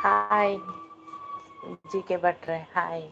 Hi G K ಭಟ್ರೆ, hi.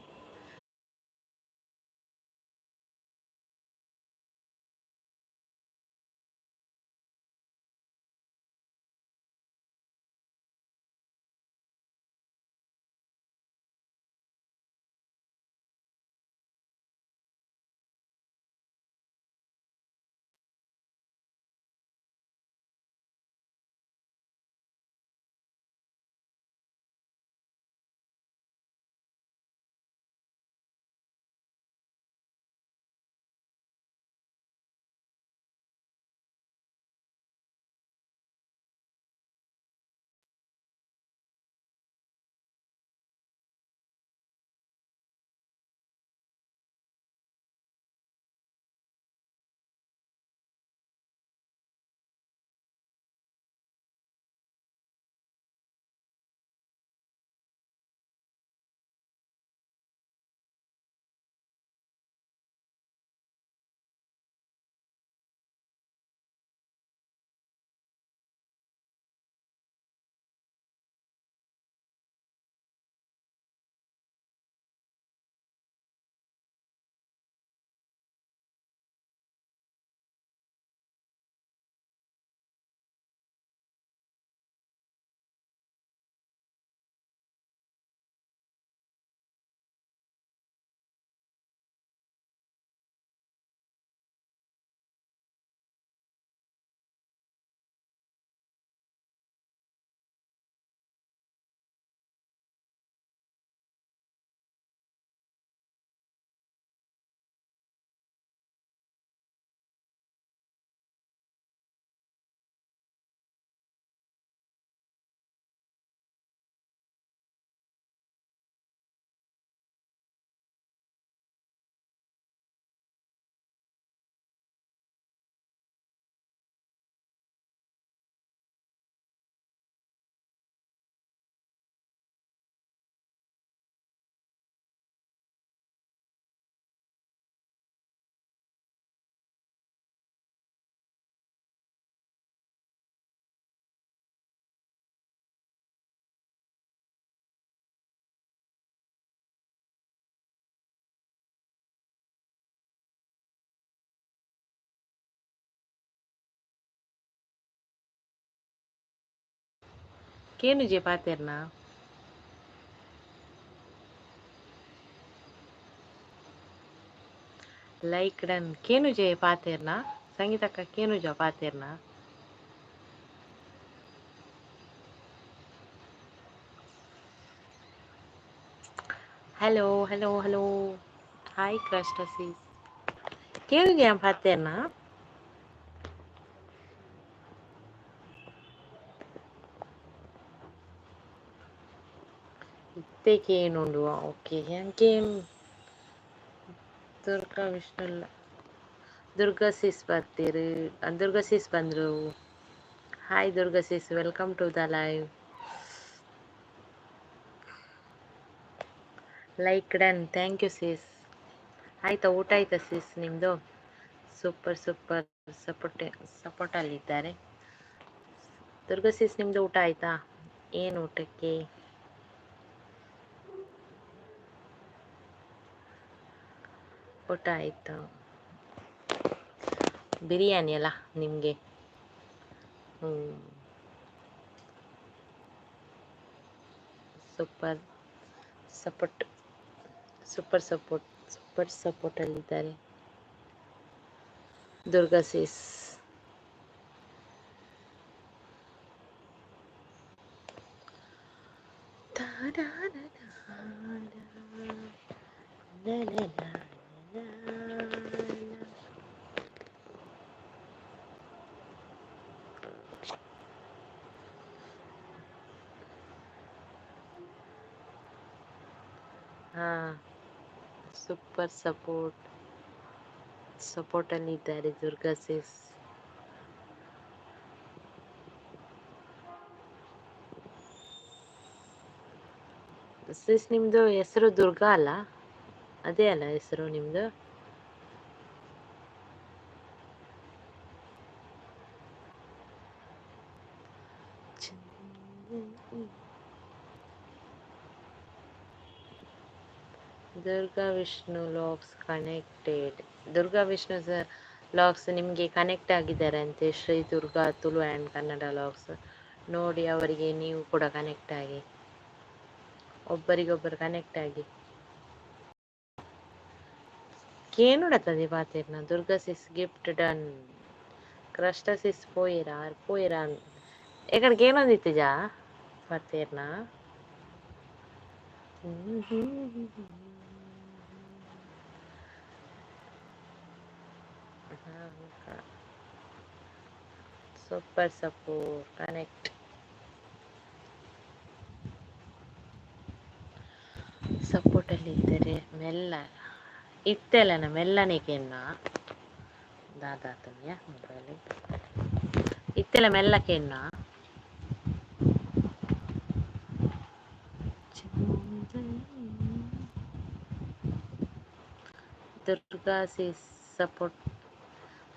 ಕೇನು ಜೆ ಪಾತೆರ್ನ ಲೈಕ್ ಡನ್ ಕೇನು ಜೆ ಪಾತೆರ್ನ ಸಂಗೀತಕ್ಕ ಕೇನು ಜ ಪಾತೆರ್ನ ಹಲೋ ಹಲೋ ಹಲೋ ಹಾಯ್ ಕ್ರಸ್ಟಸೀಸ್ ಕೇನು ಜೆ ಪಾತೆರ್ನ ಇತ್ತೆ ಕೇನುಂಡು ಓಕೆ ಕೇನು ದುರ್ಗಾ ವಿಷ್ಣುಲ್ಲ ದುರ್ಗಾ ಸಿಸ್ ಬರ್ತೀರಿ ದುರ್ಗಾ ಸಿಸ್ ಬಂದ್ರು. Hi Durga sis, welcome to the live. Like done, thank you sis. ಆಯ್ತಾ, ಊಟ ಆಯ್ತಾ ಸಿಸ್ ನಿಮ್ದು? ಸೂಪರ್ ಸೂಪರ್, ಸಪೋರ್ಟಲ್ಲಿದ್ದಾರೆ. ದುರ್ಗಾ ಸಿಸ್ ನಿಮ್ದು ಊಟ ಆಯ್ತಾ? ಏನು ಊಟಕ್ಕೆ? ಊಟ ಆಯ್ತು. ಬಿರಿಯಾನಿ ಅಲ್ಲ ನಿಮಗೆ? ಸೂಪರ್ ಸಪೋರ್ಟ್, ಸೂಪರ್ ಸಪೋರ್ಟಲ್ಲಿದ್ದಾರೆ ದುರ್ಗಾ ಸಿಸ್. ಹಾ, ಸೂಪರ್ ಸಪೋರ್ಟಲ್ಲಿದ್ದಾರೆ ದುರ್ಗಾ ಸಿಸ್. ಸಿಸ್ ನಿಮ್ದು ಹೆಸರು ದುರ್ಗಾ ಅಲ್ಲ? ಅದೇ ಅಲ್ಲ ಹೆಸರು ನಿಮ್ದು? Durga Vishnu vlogs connected. Durga Vishnu vlogs ನಿಮಗೆ ಕನೆಕ್ಟ್ ಆಗಿದ್ದಾರೆ ಅಂತೆ. ಶ್ರೀ ದುರ್ಗಾ ತುಳು ಆ್ಯಂಡ್ ಕನ್ನಡ ಲಾಗ್ಸ್ ನೋಡಿ, ಅವರಿಗೆ ನೀವು ಕೂಡ ಕನೆಕ್ಟ್ ಆಗಿ, ಒಬ್ಬರಿಗೊಬ್ಬರು ಕನೆಕ್ಟ್ ಆಗಿ. ಕೇನುಡತದೆ ಪಾತೆರ್ನ ದುರ್ಗಾ ಸಿಸ್ ಗಿಫ್ಟ್ ಡನ್. ಕ್ರಷ್ಟ ಸಿಸ್ ಪೋಯಿರಾ ಎಕಡೆ ಕೇನೊಂದಿತ್ತು ಜಾ ಪಾತೆರ್ನ. Super support connect. ಸಪೋರ್ಟಲ್ಲಿ ಇದ್ದರೆ ಮೆಲ್ಲ ಇತ್ತೆಲ್ಲನ ಮೆಲ್ಲನೆಗೆನ್ನ ದಾದಾತನ್ಯ ಮೊಬೈಲ್ ಇತ್ತೆಲ್ಲ ಮೆಲ್ಲಕೆನ್ನ Durga sis support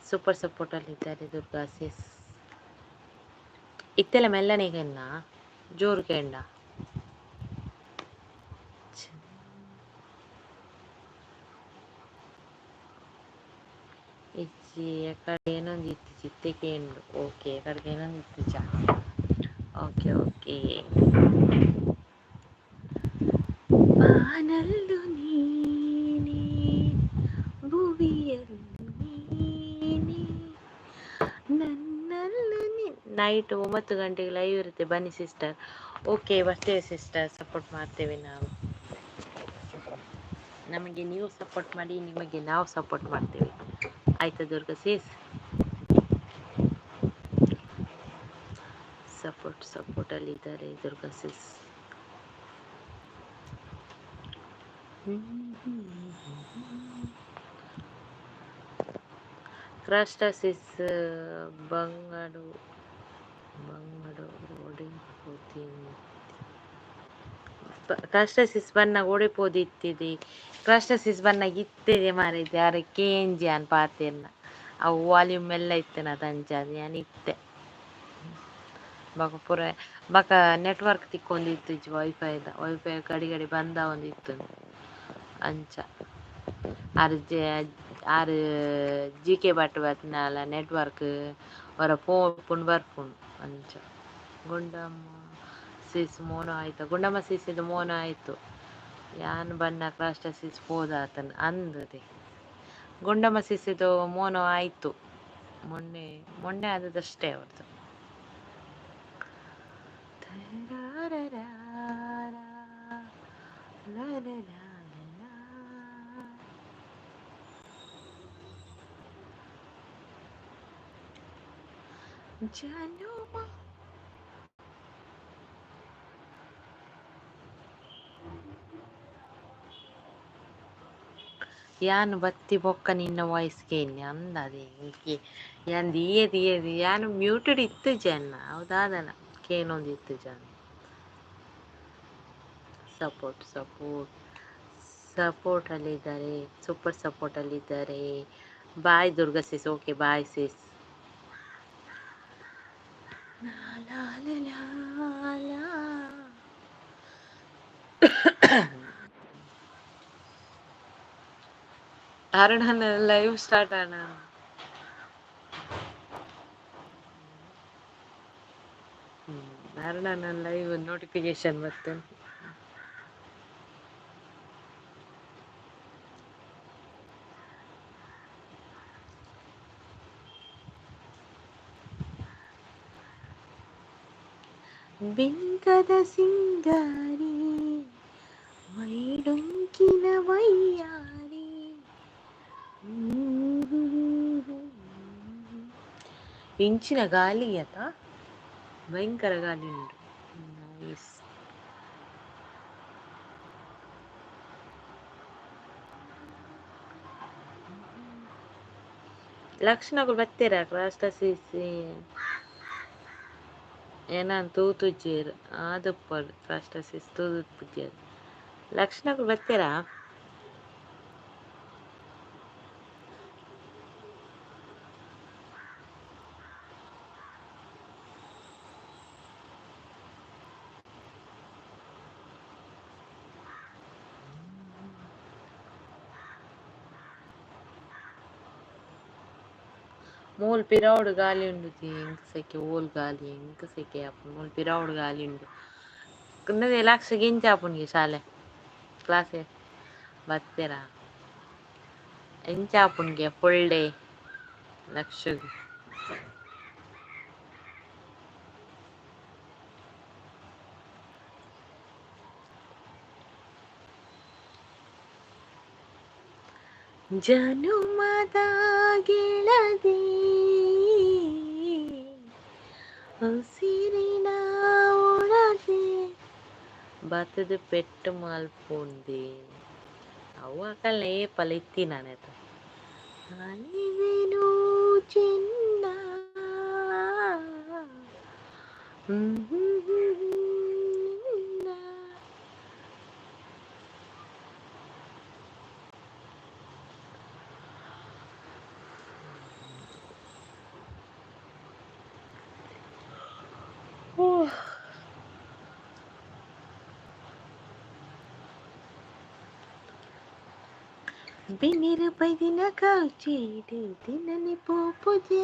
super support ಅಲ್ಲಿ ಇದ್ದಾರೆ. ದುರ್ಗಾ ಸಿಸ್ ಇತ್ತೆಲ್ಲ ಮೆಲ್ಲನೆಗೆನ್ನ ಜೋರು ಕೇಂಡ ಇಚ್ಚಿ ಎಕಡೆ ಏನೊಂದು ಇತ್ತು ಚಿತ್ತೆಕೇಂಡು. ಓಕೆ ಎಕಡೆಗೆ ಏನೊಂದು ಇತ್ತು ಚಾ. Okay okay. ಬಾನಲ್ಲು ನೀನೇ ಭುವಿಯಲ್ಲು ನೀನೇ ನನ್ನಲ್ಲು ನೈಟ್ 9 ಗಂಟೆಗೆ ಲೈವ್ ಇರುತ್ತೆ, ಬನ್ನಿ ಸಿಸ್ಟರ್. ಓಕೆ ಬರ್ತೇವೆ ಸಿಸ್ಟರ್, ಸಪೋರ್ಟ್ ಮಾಡ್ತೇವೆ ನಾವು. ನಮಗೆ ನೀವು ಸಪೋರ್ಟ್ ಮಾಡಿ, ನಿಮಗೆ ನಾವು ಸಪೋರ್ಟ್ ಮಾಡ್ತೇವೆ. ಆಯ್ತಾ ದುರ್ಗಾ ಸಿಸ್? ಸಪೋರ್ಟ್ ಅಲ್ಲಿ ಇದ್ದಾರೆ ದುರ್ಗಾ ಸಿಸ್. ಕ್ರಷ್ಟ ಸಿಸ್ ಬಂಗಡು ಓಡಿಪೋತೀನಿ. ಕ್ರಷ್ಟ ಸಿಸ್ ಬನ್ನ ಓಡಿಪೋದಿತ್ತಿದೆ. ಕ್ರಷ್ಟ ಸಿಸ್ ಬನ್ನ ಇತ್ತಿದೆ ಮಾರೈತೆ ಯಾರ ಕೇಂಜಿ ಅನ್ ಪಾತೆರ್ನ ಅವು ವಾಲ್ಯೂಮ್ ಎಲ್ಲ ಇತ್ತನ ತಂಚಾದ ನಾನು ಇತ್ತೆ ಬಕ ಪೂರ ಬಕ ನೆಟ್ವರ್ಕ್ ತಿಕ್ಕೊಂದಿತ್ತು ವೈಫೈ ಗಡಿ ಬಂದ ಒಂದಿತ್ತು ಅಂಚ ಆರು ಜಿಕೆ ಬಟ್ ಬತ್ನಾಲ ನೆಟ್ವರ್ಕ್ ಅವರ ಫೋನ್ ಪುಂಡು ಬರ್ಪುಂಡು ಅಂಚ. ಗುಂಡಮ್ಮ ಸಿಸ್ ಮೋನ ಆಯ್ತು, ಗುಂಡಮ್ಮ ಸಿಸ್ ಇದು ಮೋನ ಆಯ್ತು. ಯಾನ್ ಬನ್ನ ಕ್ರಾಷ್ಟ ಸಿಸ್ ಹೋದಾತನ ಅಂದದೆ. ಗುಂಡಮ್ಮ ಸಿಸ್ ಇದು ಮೋನ ಆಯ್ತು, ಮೊನ್ನೆ ಆದದಷ್ಟೇ ಅವ್ರದ್ದು. ಯಾನು ಬತ್ತಿ ಬೊಕ್ಕ ನಿನ್ನ ವಾಯ್ಸ್ ಕೇಳಿ ಅಂದದೆ ಯಾಂದು ಏದು ಯಾನು ಮ್ಯೂಟೆಡ್ ಇತ್ತು ಜನ ಹೌದಾದನ ಕೇನೊಂದಿತ್ತು ಜನ. ಸಪೋರ್ಟ್ ಅಲ್ಲಿದ್ದಾರೆ, ಸೂಪರ್ ಸಪೋರ್ಟ್ ಅಲ್ಲಿದ್ದಾರೆ. Bye Durga sis. Okay bye sis. ಅರುಣನ ಲೈವ್ ಸ್ಟಾರ್ಟ್ ಆನ ಅರುಣನ ಲೈವ್ ನೋಟಿಫಿಕೇಶನ್ ಬರ್ತೇನೆ. ಬೆಂಕದ ಸಿಂಗಾರಿ ಮೈಡೊಂಕಿನ ವೈಯಾರಿ ಇಂಚಿನ ಗಾಳಿ ಅತ ಭಯಂಕರ ಗಾಳಿ ಉಂಟು. ನೈಸ್. ಲಕ್ಷಣಗಳು ಬರ್ತೀರ ಕ್ರಾಸ್ಟ ಸಿಸಿ ಏನಾನ್ ತೂತುಜ್ಜೇರು ಆದಪ್ಪಡು ಕ್ರಾಸ್ಟ ಸಿಸ್ ತೂತುಜ್ಜೇರು ಲಕ್ಷಣಗಳು ಬರ್ತೀರಾ? ಮೂಲ್ ಪಿರಾವುಡು ಗಾಲಿ ಉಂಡು ಎಂಕ ಸೆಕೆ ಓಲ್ ಗಾಲಿ ಎಂಕ ಸೆಕೆ ಆಪುಂಡು ಮೂಲ್ ಪಿರಾವುಡು ಗಾಲಿ ಉಂಡು ಕುಂಡದೆ ಲಕ್ಷ ಗಿಂಚ ಆಪುಂಡು ಶಾಲೆ ಕ್ಲಾಸ್ ಬತ್ತೆರಾ ಎಂಚ ಆಪುಂಡ್ಗೆ ಫುಲ್ ಡೇ ಲಕ್ಷ ಜನುಮದ ಗೆಳದಿ ಉಸಿರಿನ ಒಳಗೆ ಬತ್ತದ ಪೆಟ್ಟು ಮಲ್ಪುಂದೆ ಅವ್ವಕಲ್ನ ಏಪಲ ಇತ್ತಿ ನಾನತ ಅಲಿವೆನು ಚಿನ್ನ ನಿನ್ನ. ಬಿನ್ನಿರು ಬೈದಿನ ಕೌಚಿಡು ದಿನನಿ ಪೂಜೆ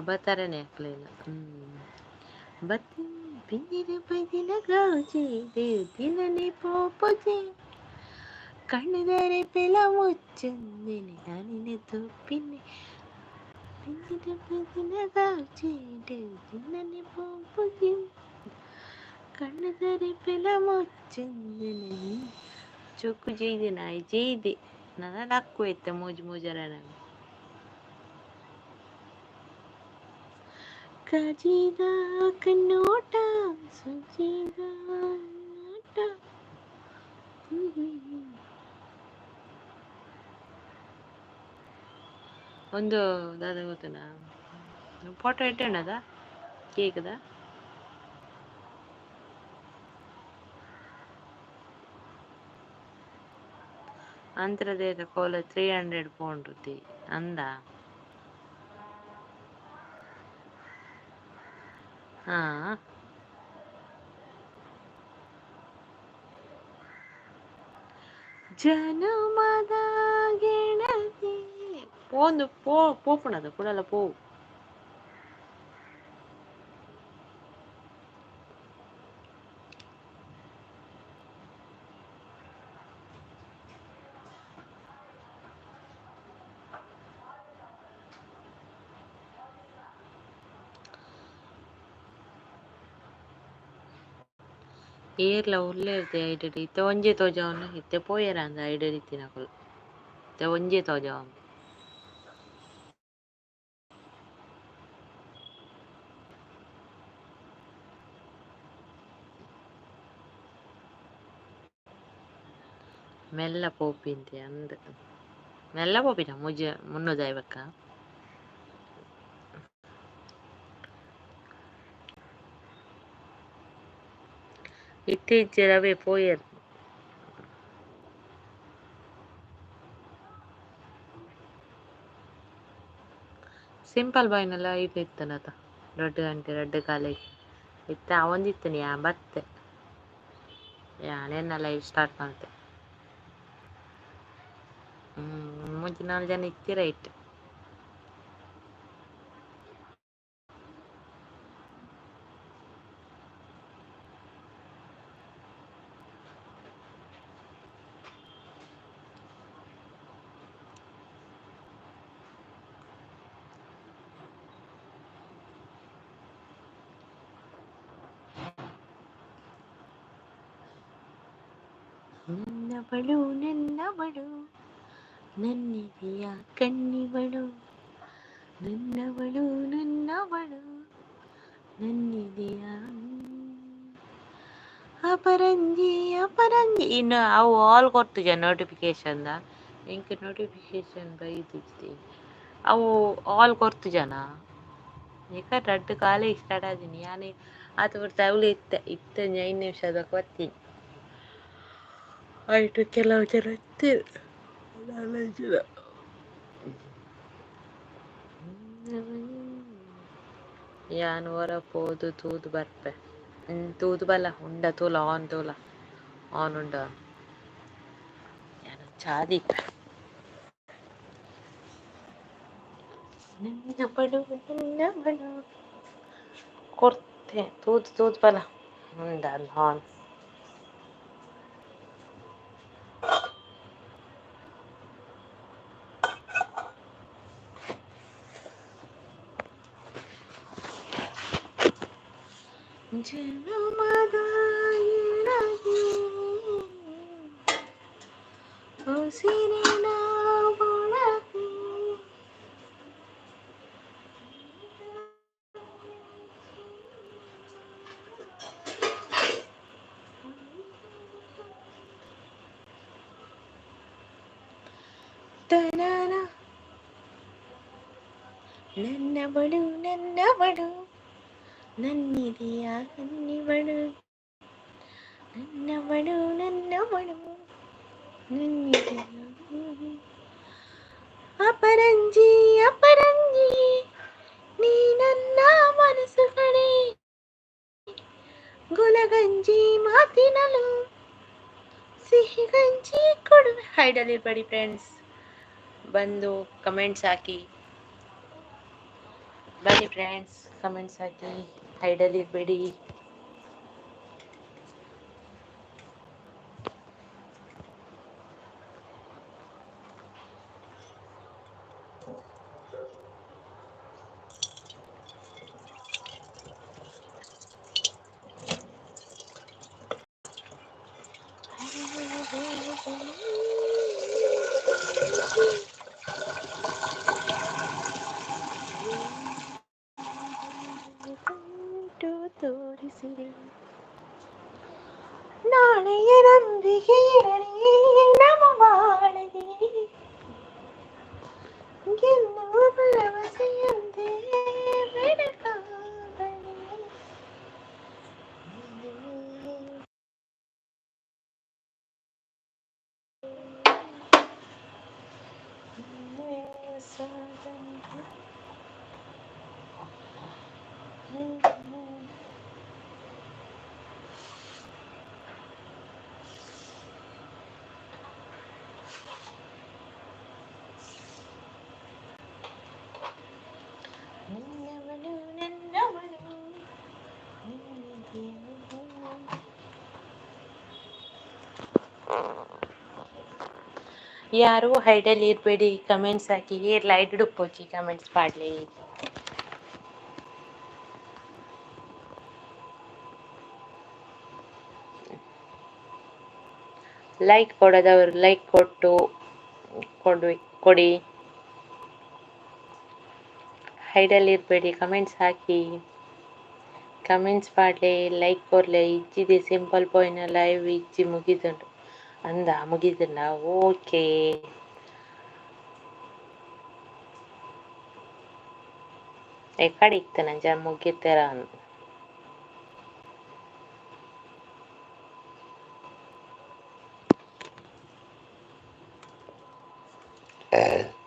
ಬತ್ತಾರನೆ ಹಾಕ್ಲಿಲ್ಲ ಬತ್ತಿ ಬಿನ್ನಿರು ಬೈದಿನ ಕೌಚಿಡು ದಿನನಿ ಪೂಜೆ ಕಣ್ಣದರೆ ಪೆಲ ಮುಚ್ಚಂದಿನಿ ಅನಿನ ತುಪ್ಪಿನಿ ಬಿನ್ನಿರು ಬೈದಿನ ಕೌಚಿಡು ದಿನನಿ ಪೂಜೆ ಕಣ್ಣದರೆ ಪೆಲ ಮುಚ್ಚಂದಿನಿ ಚೊಕ್ಕು ಜೈದೆ ನಾಯಿ ಜೈದೆ ನನ್ನ ನಕ್ಕು ಎತ್ತ ಮೋಜು ಮೋಜರ ನಾನು ಕಜಿದ ಕಣ್ಣೋಟ ಸುಜಿದ ನೋಟ ಒಂದು ದಾದ ಗೊತ್ತನಾ ಫೋಟೋ ಇಟ್ಟಣದ ಕೇಕ್ದ ಅಂತರದೇದ ಕೋಲ 300 ಪೌಂಡ್ ಅಂದ ಹಾ ಜನುಮದ ಗೆಳತಿ ಪೋಂದು ಪೋಪುಣದ ಕುಡಲ ಪೋ ಏರ್ಲ ಉರ್ಲೆ ಇರ್ತೆ ಐಡರಿ ಇತ್ತೆ ಒಂಜೆ ತೋಜವನ್ನ ಇತ್ತೆ ಪೋಯರ ಅಂದ ಐಡರಿ ತಿನ್ನಕಲು ಇತ್ತೆ ಒಂಜೆ ತೋಜವ ಮೆಲ್ಲ ಪೋಪಿಂತೆ ಅಂದ ಮೆಲ್ಲ ಪೋಪಿನ ಮುನ್ನೂದ ಐವಕ್ಕ ಇತ್ತೀಚೆರವೇ ಪೋಯರ್ ಸಿಂಪಲ್ ಬಾಯ್ನೆಲ್ಲ ಇದು ಇತ್ತನತ 2 ಗಂಟೆ 2 ಕಾಲೇಜ್ ಇತ್ತ ಅವೊಂದಿತ್ತನಿ ಬತ್ತೆ ಯಾನೆಲ್ಲ ಲೈವ್ ಸ್ಟಾರ್ಟ್ ಮಾಡ್ತೆ 3-4 ಜನ ಇತ್ತೀರ ಇಟ್ಟು ನನ್ನವಳು ನನ್ನಿದೆಯ ಕಣ್ಣಿವಳು ನನ್ನವಳು ನನ್ನಿದೆಯ ಅಪರಂಜಿ ಇನ್ನು ಅವು ಆಲ್ ಕೊಡ್ತಿಜ ನೋಟಿಫಿಕೇಶನ್ ಇಂಕ ನೋಟಿಫಿಕೇಶನ್ ಬೈದಿದ್ದೆ ಅವು ಆಲ್ ಕೊಡ್ತಿಜನ ಈಗ 2 ಕಾಲೇಜ್ ಸ್ಟಾರ್ಟ್ ಆದಿನಿ ಯಾನೇ ಆತ ಬಿಡ್ತಾ ಅವಳು ಇತ್ತ 5 ನಿಮಿಷದ ಕೊತ್ತೀನಿ ಆಯ್ತು ಕೆಲವು ಜನ ಇರ್ತೀರ ಯಾನ್ ಹೊರ ಪೋದು ತೂದು ಬರ್ಪೆ ತೂದು ಬಲ್ಲ ಉಂಡ ತೂಲ ಆನ್ ಉಂಡ ಯಾನ ಚಾದಿ ನನ್ನ ಬಡು ನನ್ನ ಬಡು ಕೊಡ್ತೆ ತೂತ್ ತೂತ್ ಬಲ ಹಾನ್ ಜನುಮದ ಎಳಗಿ ಉಸಿರಿನ ಒಳಗೆ ತನನ ನನ್ನ ಬಡು ನನ್ನಿದೆಯ ಕನ್ನಿಬಡು ನನ್ನ ಬಡು ನನ್ನಿದೆಯ ಅಪರಂಜಿ ನೀ ನನ್ನ ಮನಸ್ಸು ಕಡೆ ಗುಲಗಂಜಿ ಮಾತಿನಲು ಸಿಹಿ ಗಂಜಿ ಕೊಡುವೆ. ಹೈಡಲ್ಲಿರ್ಬೇಡಿ ಫ್ರೆಂಡ್ಸ್, ಬಂದು ಕಮೆಂಟ್ಸ್ ಹಾಕಿ. ಬನ್ನಿ ಫ್ರೆಂಡ್ಸ್, ಕಮೆಂಟ್ಸ್ ಹಾಕಿ, ಹೈಡಲ್ಲಿರ್ಬೇಡಿ. ತೋರಿಸಿದೆ ನಾಳೆಯ ನಂಬಿಕೆ ಇರಲಿ ನಮ್ಮ ಬಾಳಗೆ ಗೆಲ್ಲುವ ಭರವಸೆಯಂತೆ ಬೆಳಕಾಗಲಿ. ಯಾರು ಹೈಡಲ್ಲಿ ಇರಬೇಡಿ, ಕಮೆಂಟ್ಸ್ ಹಾಕಿ. ಲೈಟ್ ಡುಪ್ಪೋಚಿ ಕಮೆಂಟ್ಸ್ ಪಾಡ್ಲಿ. ಲೈಕ್ ಕೊಡೋದವ್ರು ಲೈಕ್ ಕೊಡಿ. ಹೈಡಲ್ಲಿ ಇರಬೇಡಿ, ಕಮೆಂಟ್ಸ್ ಹಾಕಿ. ಕಮೆಂಟ್ಸ್ ಪಾಡ್ಲೆ, ಲೈಕ್ ಕೊರ್ಲೆ. ಇಜ್ಜಿದೆ ಸಿಂಪಲ್ ಪಾಯ್ನ ಲೈವ್ ಇಜ್ಜಿ ಮುಗಿದುಂಡು ಮುಗಿದುಂಡ. ಓಕೆ, ಎಕ್ಕಡೆ ಇತ್ತು ನಂಜ ಮುಗಿತಾರ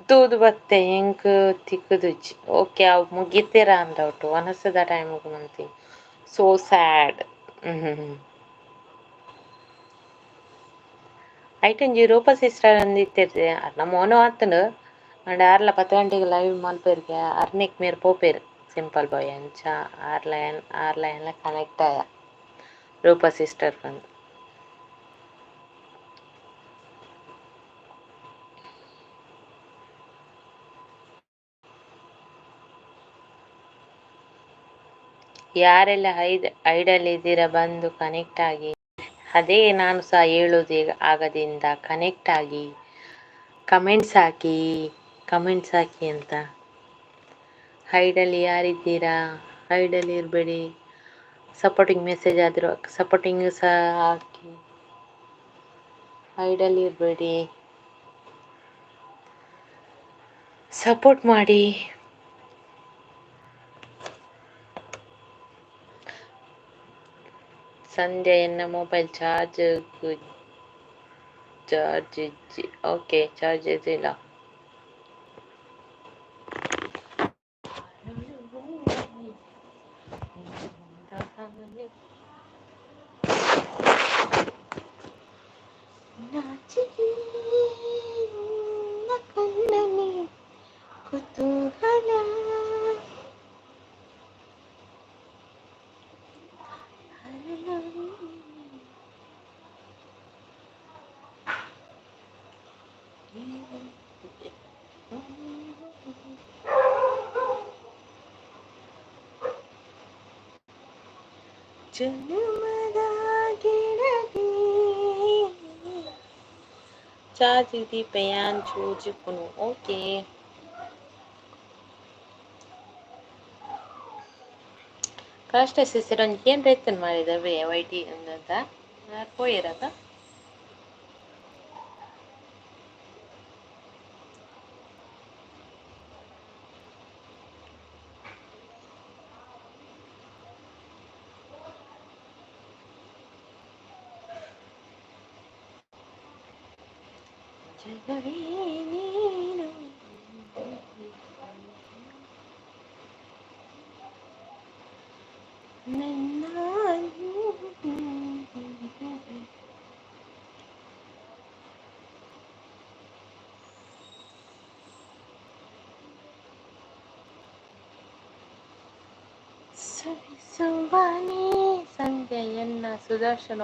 ತೂದು ಬತ್ತೆ ಹೆಂಗ್ ತಿಕ್ಕುದುಜ್ಜಿ. ಓಕೆ, ಅವು ಮುಗಿತೀರ ಅಂದೌಟು ಅನಸದ ಟೈಮಿಗೆ ಮಂತಿ. So sad. ಐಟಂಜಿ ರೂಪ ಸಿಸ್ಟರ್ ಅಂದಿತ್ತಿರ್ದೆ ಅರ್ನ ಮೋನೋ ಆತಂಡು ಅಂಡ್ 10 ಗಂಟೆಗೆ ಲೈವ್ ಮಲ್ಪೇರಿಗೆ ಅರ್ನಿಕ್ ಮೇರ್ ಪೋಪೇರು ಸಿಂಪಲ್ ಬಾಯ್ ಅಂಚ ಆರ್ಲೈನ್ಲ ಕನೆಕ್ಟ್ ಆಯ ರೂಪ ಸಿಸ್ಟರ್ ಬಂದು. ಯಾರೆಲ್ಲ ಐಡಲ್ ಇದ್ದೀರಾ ಬಂದು ಕನೆಕ್ಟ್ ಆಗಿ. ಅದೇ ನಾನು ಸಹ ಹೇಳೋದು ಆಗದಿಂದ ಕನೆಕ್ಟ್ ಆಗಿ ಕಮೆಂಟ್ಸ್ ಹಾಕಿ ಅಂತ. ಹೈಡಲ್ಲಿ ಯಾರಿದ್ದೀರಾ ಹೈಡಲ್ಲಿ ಇರಬೇಡಿ. ಸಪೋರ್ಟಿಂಗ್ ಮೆಸೇಜ್ ಆದರೂ ಸಪೋರ್ಟಿಂಗ್ ಸಹ ಹಾಕಿ. ಹೈಡಲ್ಲಿ ಇರಬೇಡಿ, ಸಪೋರ್ಟ್ ಮಾಡಿ. ಸಂಧ್ಯಾ ಎನ್ನ ಮೊಬೈಲ್ ಚಾರ್ಜ್ ಓಕೆ, ಚಾರ್ಜ್ ಇಲ್ಲ. ಕುತೂಹಲ ಜನ್ಮದ ಗೆಳತಿ ಚಾಚಿತಿ ಪಯಾನ್ ಚೂಚಿಪುನು ಓಕೆ ಕಷ್ಟ ಸಿಸಿರನ್ ಏನ್ ರೈತನ್ ಮಾಡಿದ ಬೇ ವೈಟಿ ಅಂತ ಹೋಯಿರದ ಜಗವೇ ನೀನು ನನ್ನ ಸವಿಸುವನೇ ಸಂಜೆಯನ್ನ ಸುದರ್ಶನ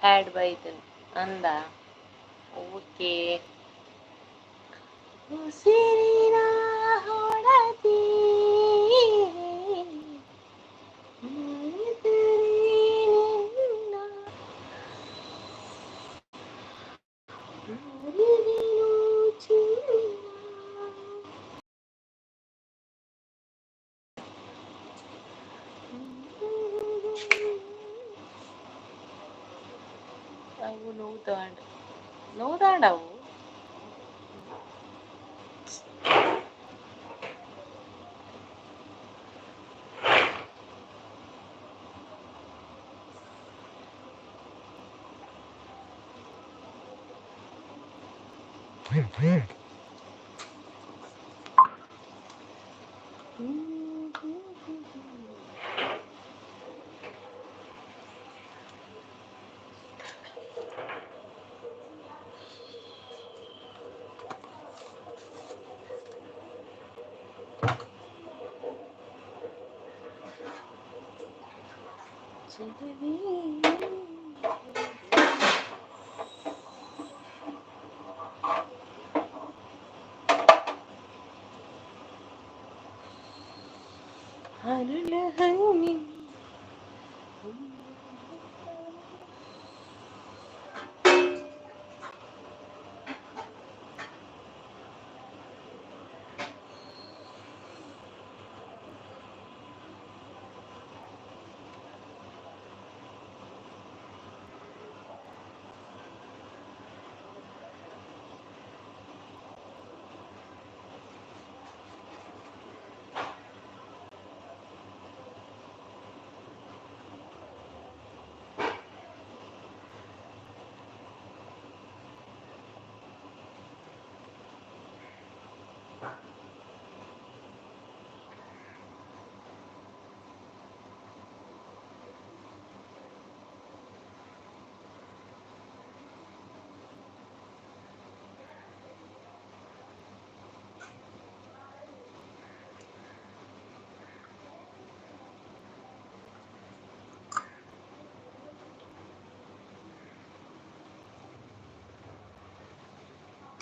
ಹ್ಯಾಡ್ ಬೈತನ್ ಅಂದ ಓಕೆ ಉಸಿರಿನ ಹೊಡತಿ ಅವು ನೋದಾಡವು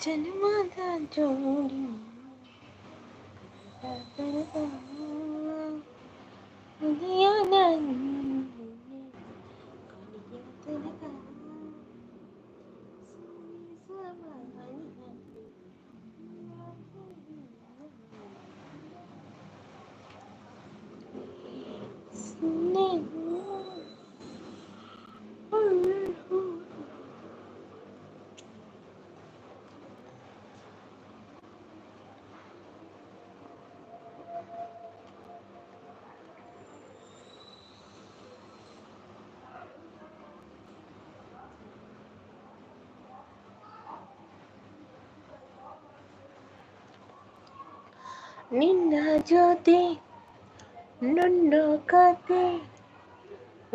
ಜನ್ಮದ ಜೋಡಿ ನಿನ್ನ ಜೊತೆ ನನ್ನ ಕತೆ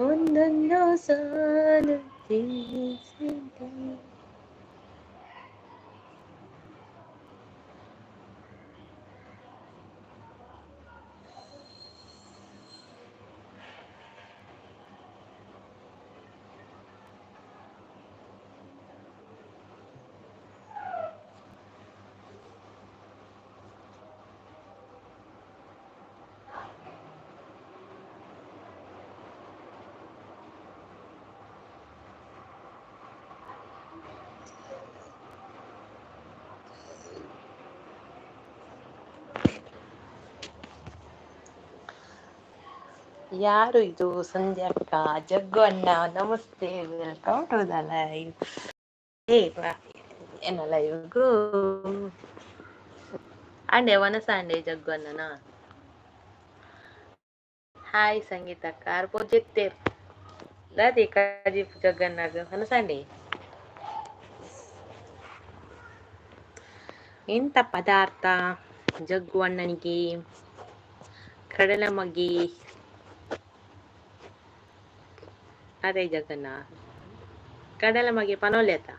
ಒಂದೊಂದು ಸಾಲು ತಿಳಿಸಿದೆ ಯಾರು ಇದು? ಸಂಧ್ಯಾ ಅಕ್ಕ, ಜಗ್ಗು ಅಣ್ಣ, ನಮಸ್ತೆ, ವೆಲ್ಕಮ್ ಟು ದ ಲೈವ್. ಏ ಏನ ಲೈವ್ಗೂ ಅಂಡೆ ವನಸ ಅಂಡೆ ಜಗ್ಗು ಅಣ್ಣನ. ಹಾಯ್ ಸಂಗೀತ ಅಕ್ಕ, ಅರ್ಪೋ ಜಿತ್ತೇರ್ ದಾದಿ ಕಾಜಿ ಜಗ್ಗನ್ನಾಗ ಹೊನಸಂಡೆ. ಎಂತ ಪದಾರ್ಥ ಜಗ್ಗು ಅಣ್ಣನಿಗೆ? ಕಡಲ ಮಗ್ಗಿ. ಅದೇ ಜಗನ್ನ ಕಡಲ ಮಗಿ ಪನೋಲೆತ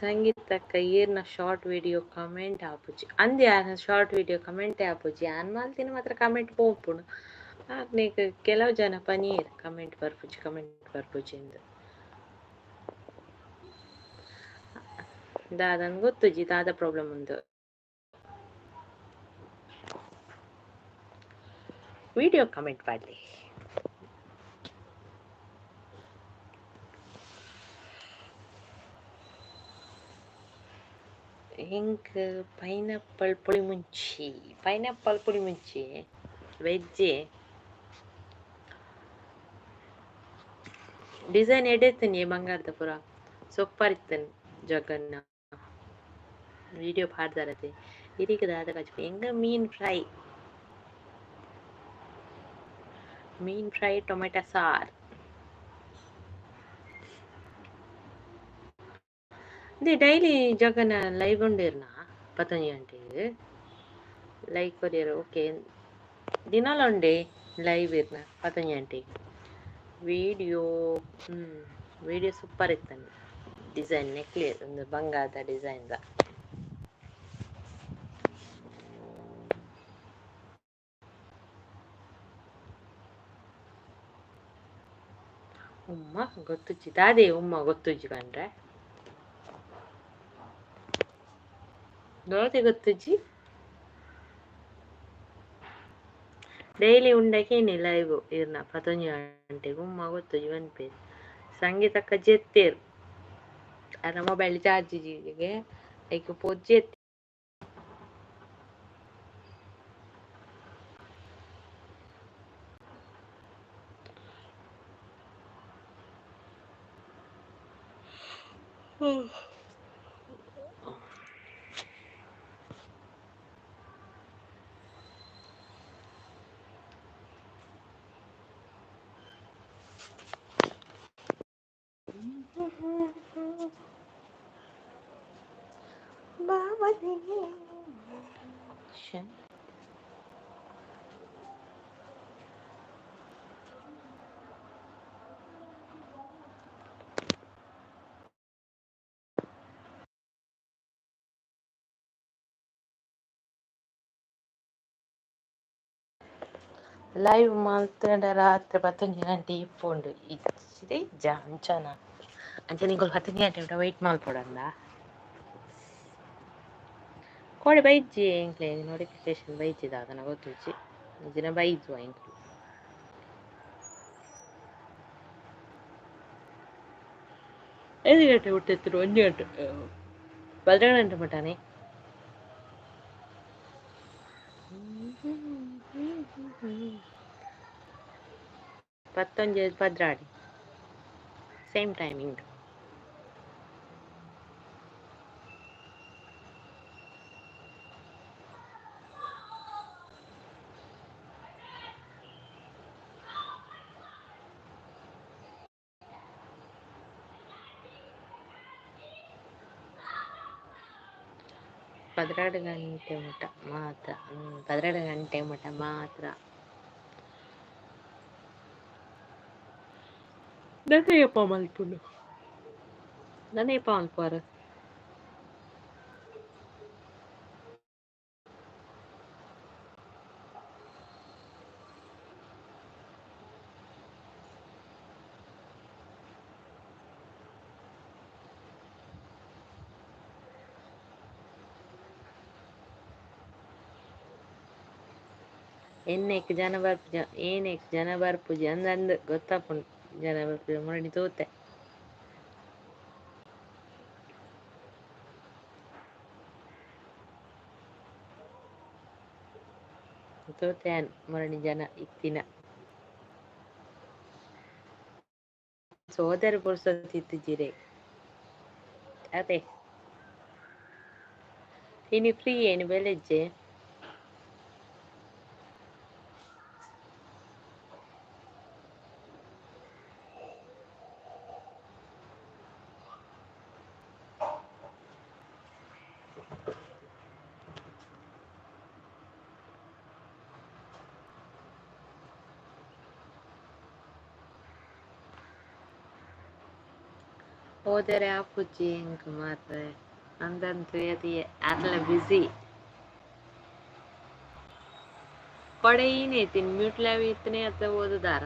ಸಂಗೀತಕ್ಕ ಈರ್ನ ಶಾರ್ಟ್ ವಿಡಿಯೋ ಕಮೆಂಟ್ ಆಪುಜಿ ಅಂದೆ ಶಾರ್ಟ್ ವಿಡಿಯೋ ಕಮೆಂಟ್ ಆಪುಜಿ ಅನ್ ಮಾಲ್ತಿನ ಮಾತ್ರ ಕಮೆಂಟ್ ಪೋಪುಂಡು ಆಗ್ನೇಕ್ ಕೆಲವು ಜನ ಪನೀರ್ ಕಮೆಂಟ್ ಬರ್ಪುಜಿ ಎಂದು ದಾದನ್ ಗೊತ್ತುಜಿ ದಾದ ಪ್ರಾಬ್ಲಮ್ ಉಂದು ವಿಡಿಯೋ ಕಮೆಂಟ್ ಮಾಡ್ಲಿ. ಇಂಕ್ ಪೈನಾಪಲ್ ಪುಳಿ ಮುಂಚಿ ವೆಜ್ಜೆ ಡಿಸೈನ್ ಎಡೆತ್ತನಿ ಬಂಗಾರದ ಪುರ ಸೊಪ್ಪರ್ ಇತ್ತನ್ ಜಗನ್ನ ವಿಡಿಯೋ ಪಾಡ್ದಾರತೆ ಇದೀಗ ದಾದ ಕಚ್ಪೆ ಎಂಗ ಮೀನ್ ಫ್ರೈ ಟೊಮೆಟೊ ಸಾರ್ ಅದೇ ಡೈಲಿ ಜಗನ್ನ ಲೈವ್ ಉಂಡಿರ್ನ 10 ಗಂಟೆಗೆ ಲೈಕ್ ಕೊರಿಯರ್ ಓಕೆ ದಿನಾಲ ಉಂಡೆ ಲೈವ್ ಇರ್ನ 10 ಗಂಟೆಗೆ ವಿಡಿಯೋ ವಿಡಿಯೋ ಸೂಪರ್ ಇತ್ತಾನೆ ಡಿಸೈನ್ ನೆಕ್ಲೆಸ್ ಒಂದು ಬಂಗಾರದ ಡಿಸೈನ್ದ ಉಮ್ಮ ಗೊತ್ತುಜ್ಜಿ ದಾದೆ ಉಮ್ಮ ಗೊತ್ತುಜ್ಜಿ ಕಂಡ್ರೆ ದೋತೆ ಗೊತ್ತುಜ್ಜಿ ಡೈಲಿ ಉಂಡಕೇನೆ ಲೈವ್ ಇರ್ನ 11 ಗಂಟೆಗೆ ಉಮ್ಮ ಗೊತ್ತುಜ್ಜಿ ಬಂದ್ಪೇರು ಸಂಗೀತಕ್ಕ ಜೆತ್ತೇರು ಅರ ಮೊಬೈಲ್ ಚಾರ್ಜ್ ಜೀರಿಗೆ ಐಕ್ ಪೊಜ್ಜಿ ಲೈವ್ ಮಲ್ತಂಡ ರಾತ್ರಿ 11 ಗಂಟೆ ಇಪ್ಪುಂಡು ಇಚ್ಚಿದೆ ಅಂಚನ ನಿಂಗೊಲ್ 10 ಗಂಟೆ ವೆಯ್ಟ್ ಮಲ್ಪೊಡಂದ ಕೋಡೆ ಬೈಜ್ಜಿ ಎಂಕ್ಲೆ ನೋಟಿಫಿಕೇಶನ್ ಬೈಜ್ಜಿದ ಅದನ್ನ ಗೊತ್ತುಜ್ಜಿ ಇಜಿನ ಬೈಜುವ ಎಂಕ್ಲು 5 ಗಂಟೆ ಹುಟ್ಟಿದ್ರು 1 ಗಂಟೆ 12 ಗಂಟೆ ಮಟನೆ 11 ಪದ್ರಾಡಿ ಸೇಮ್ ಟೈಮಿಂಗ್ ಪದ್ರಾಡು ಗಂಟೆ ಮಟ ಮಾತ್ರ 12 ಗಂಟೆ ಮಟ ಮಾತ್ರ ನನಯಪ್ಪ ಮಲ್ಪುಂಡು ನನಯಪ್ಪ ಮಲ್ಪುವಾರ ಎನ್ನೆಕ್ ಜನ ಬರ್ಪುಜಿ ಅಂದ್ ಗೊತ್ತಾಪುಂಡು ಜನ ಬರ್ಪುಜಿ ಮುರಡಿ ತೂತೆ ತೋತೆನ್ ಮರಣಿ ಜನ ಇತ್ತಿನ ಸೋದರ ಪುರ್ಸೊತ್ತಿತ್ತಿಜಿರೆ ಅದೇ ಇನಿ ಫ್ರೀ ಏನು ಬೆಲೆಜ್ಜೆ ಹೋದರೆ ಆಪುಜಿ ಹೆಂಗ್ ಮಾರ್ರೆ ಅಂದಂತೂ ಅದು ಅಲ್ಲ ಬಿಸಿ ಕೊಡೆ ಈನೇತಿನ್ ಮ್ಯೂಟ್ಲಾವಿ ಇತ್ತನೆ ಅತ್ತ ಓದುದಾರ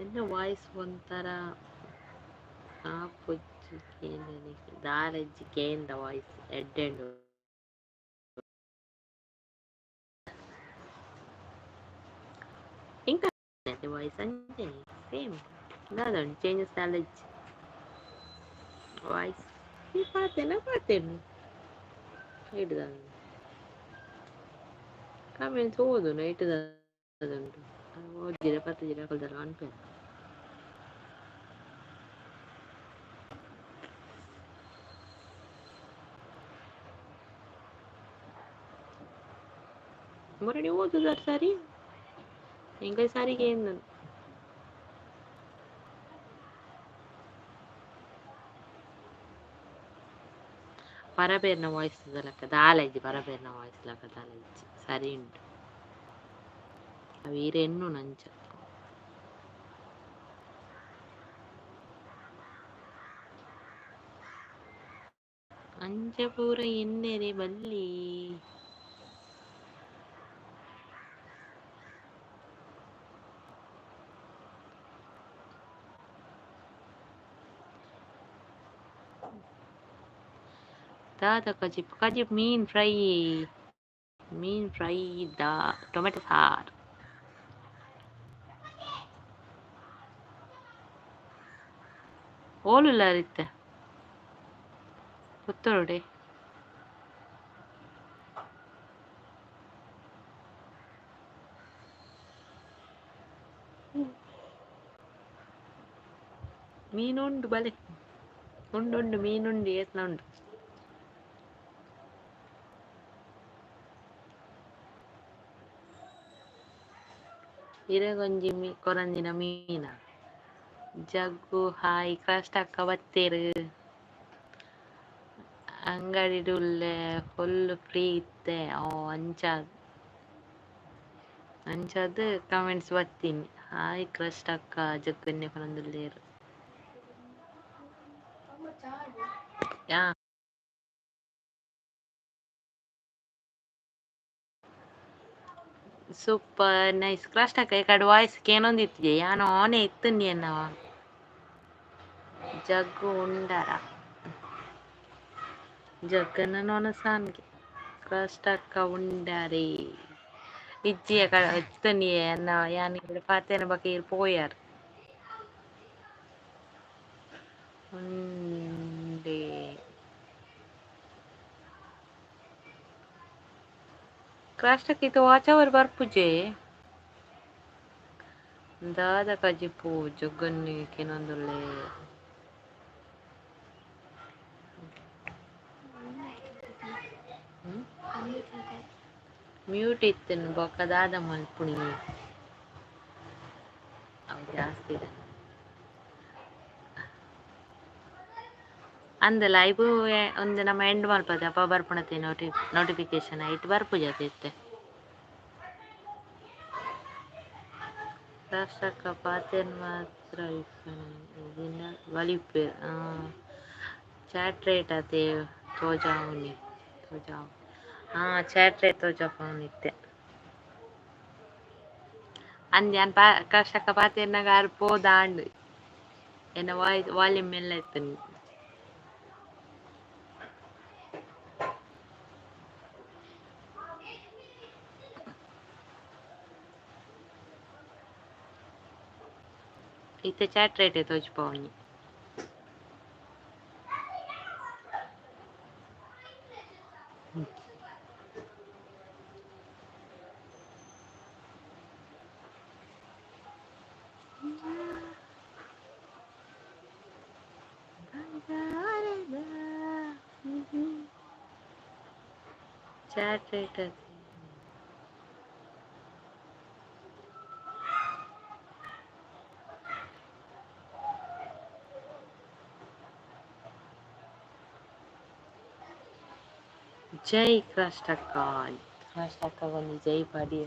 ಎನ್ನ ವಾಯ್ಸ್ ಒಂಥರ ಆಪುಜಿ ಕೇಂದ್ರ ದಾರಜ್ಜಿ ಕೇಂದ್ರ ವಾಯ್ಸ್ ಎಡ್ಡೆಂಡು ಇಂಕ ವಾಯ್ಸ್ ಅಂಜೆ ಸೇಮ್ ನಾದೊಂದು ಚೇಂಜಸ್ ನಾಲೆಡ್ಜ್ ವಾಯ್ಸ್ ಈ ಪಾತೇನು ಇಡ್ದ ಕಾಮೆಂಟ್ಸ್ ಓದು ಇಟ್ಟದುಂಟು ಓದಿರ 10 ಜಿರ ಕಲ್ದಲ್ಲ ಅನ್ಪೇನು ಮೊರಡಿ ಓದುದಾರ ಸರಿ ಹಿಂಗೆ ಸಾರಿಗೆ ಏನು ಪರಬೇರ್ನ ವಾಯ್ಸ್ ಲಕ್ಕ ದಾಲಜ್ಜಿ ಪರಬೇರ್ನ ವಾಯ್ಸ್ ಲಕ್ಕ ದಾಲಜ್ಜಿ ಸರಿ ಉಂಟು ಅವೀರೆನ್ನು ನಂಚ ಅಂಚ ಪೂರ ಎನ್ನೆರೆ ಬಲ್ಲಿ ದಾದ ಕಜಿಪ್ ಮೀನ್ ಫ್ರೈ ದಾ ಟೊಮೆಟೊ ಸಾರು ಓಲುಲಾರಿತ್ತೆ ಪುತ್ತೂರುಡೆ ಮೀನುಂಡು ಬಲೆ ಉಂಡು ಮೀನುಂಡು ಏತ್ನ ಉಂಡು ಇರಗೊಂಜಿ ಕೊರಂಜಿನ ಮೀನ ಜಗ್ಗು ಹಾಯಿ ಕಷ್ಟ ಅಕ್ಕ ಬತ್ತೇರು ಅಂಗಡಿಡುಲ್ಲೆ ಫುಲ್ ಫ್ರೀ ಇತ್ತೆ ಅಂಚದು ಕಮೆಂಟ್ಸ್ ಬತ್ತೀನಿ ಹಾಯ್ ಕ್ರಸ್ಟ್ ಅಕ್ಕ ಜಗ್ಗನ್ನೆ ಪರಂದುಲ್ಲೇರು ಸೂಪರ್ ನೈಸ್ ಕ್ರಸ್ಟ್ ಅಕ್ಕ ಈ ಕಡೆ ವಾಯ್ಸ್ ಕೇನೊಂದಿತ್ತಿಗೆ ಯಾನೋ ಆನೆ ಇತ್ತುಂಡಿ ಅನ್ನವ ಜಗ್ಗು ಉಂಡರ ಜಗ್ಗನ ನೊನಸಾನ್ಗೆ ಕ್ರಸ್ಟ್ ಅಕ್ಕ ಉಂಡರೆ ಇಜ್ಜಿಯ ಇತ್ತುಂಡಿಯೇ ಅನ್ನ ಯಾನಿಗೆ ಪಾತೆನ ಬಗ್ಗೆ ಪೋಯಾರ್ ಉಂಡೆ ಕ್ರಸ್ಟ್ ಅಕ್ಕ ಇದು ವಾಚವರ್ ಬರ್ಪುಜೆ ದಾದ ಕಜಿಪು ಜಗ್ಗನ್ನಿ ಕೆನೊಂದುಲ್ಲೆ ಮ್ಯೂಟ್ ಇತ್ತನು ಬೊಕ್ಕ ದಾದ ಮಲ್ಪುಣಿ ಅವು ಜಾಸ್ತಿ ಅಂದ ಲೈವ್ ಒಂದು ನಮ್ಮ ಎಂಡ್ ಮಲ್ಪದ ಅಪ್ಪ ಬರ್ಪಣತೆ ನೋಟಿಫಿಕೇಶನ್ ಆಯ್ತು ಬರ್ಪುಜತೆ ಇತ್ತೆ ರಾಷ್ಟ್ರಕ್ಕ ಪಾತೆನ್ ಮಾತ್ರ ಇದನ್ನ ವಲಿಪೆ ಚಾಟ್ ರೇಟ್ ಅದೇ ತೋಜಾವುನಿ ಚಾಟ್ ರೇಟ್ ತೋಜಾಪವನಿತ್ತೆ ಅಂದ್ ಯಾನ್ ಕಷ್ಟಕ್ಕ ಪಾತೆನ್ನಾಗ ಅರ್ಪೋದಾಂಡ್ ಎನ್ನ ವಾಲ್ಯೂಮ್ ಎಲ್ಲ ಇತ್ತು ಇತ್ತೆ ಚಾಟ್ ರೇಟ್ ತೋಜ್ಪವನಿ ಚಾಟ್ ರೇಟ್ ಜೈ ಕ್ರಾಸ್ಟಕ್ಕ ಕ್ರಾಸ್ಟಕ್ಕ ಒಂದು ಜೈ ಪಡಿ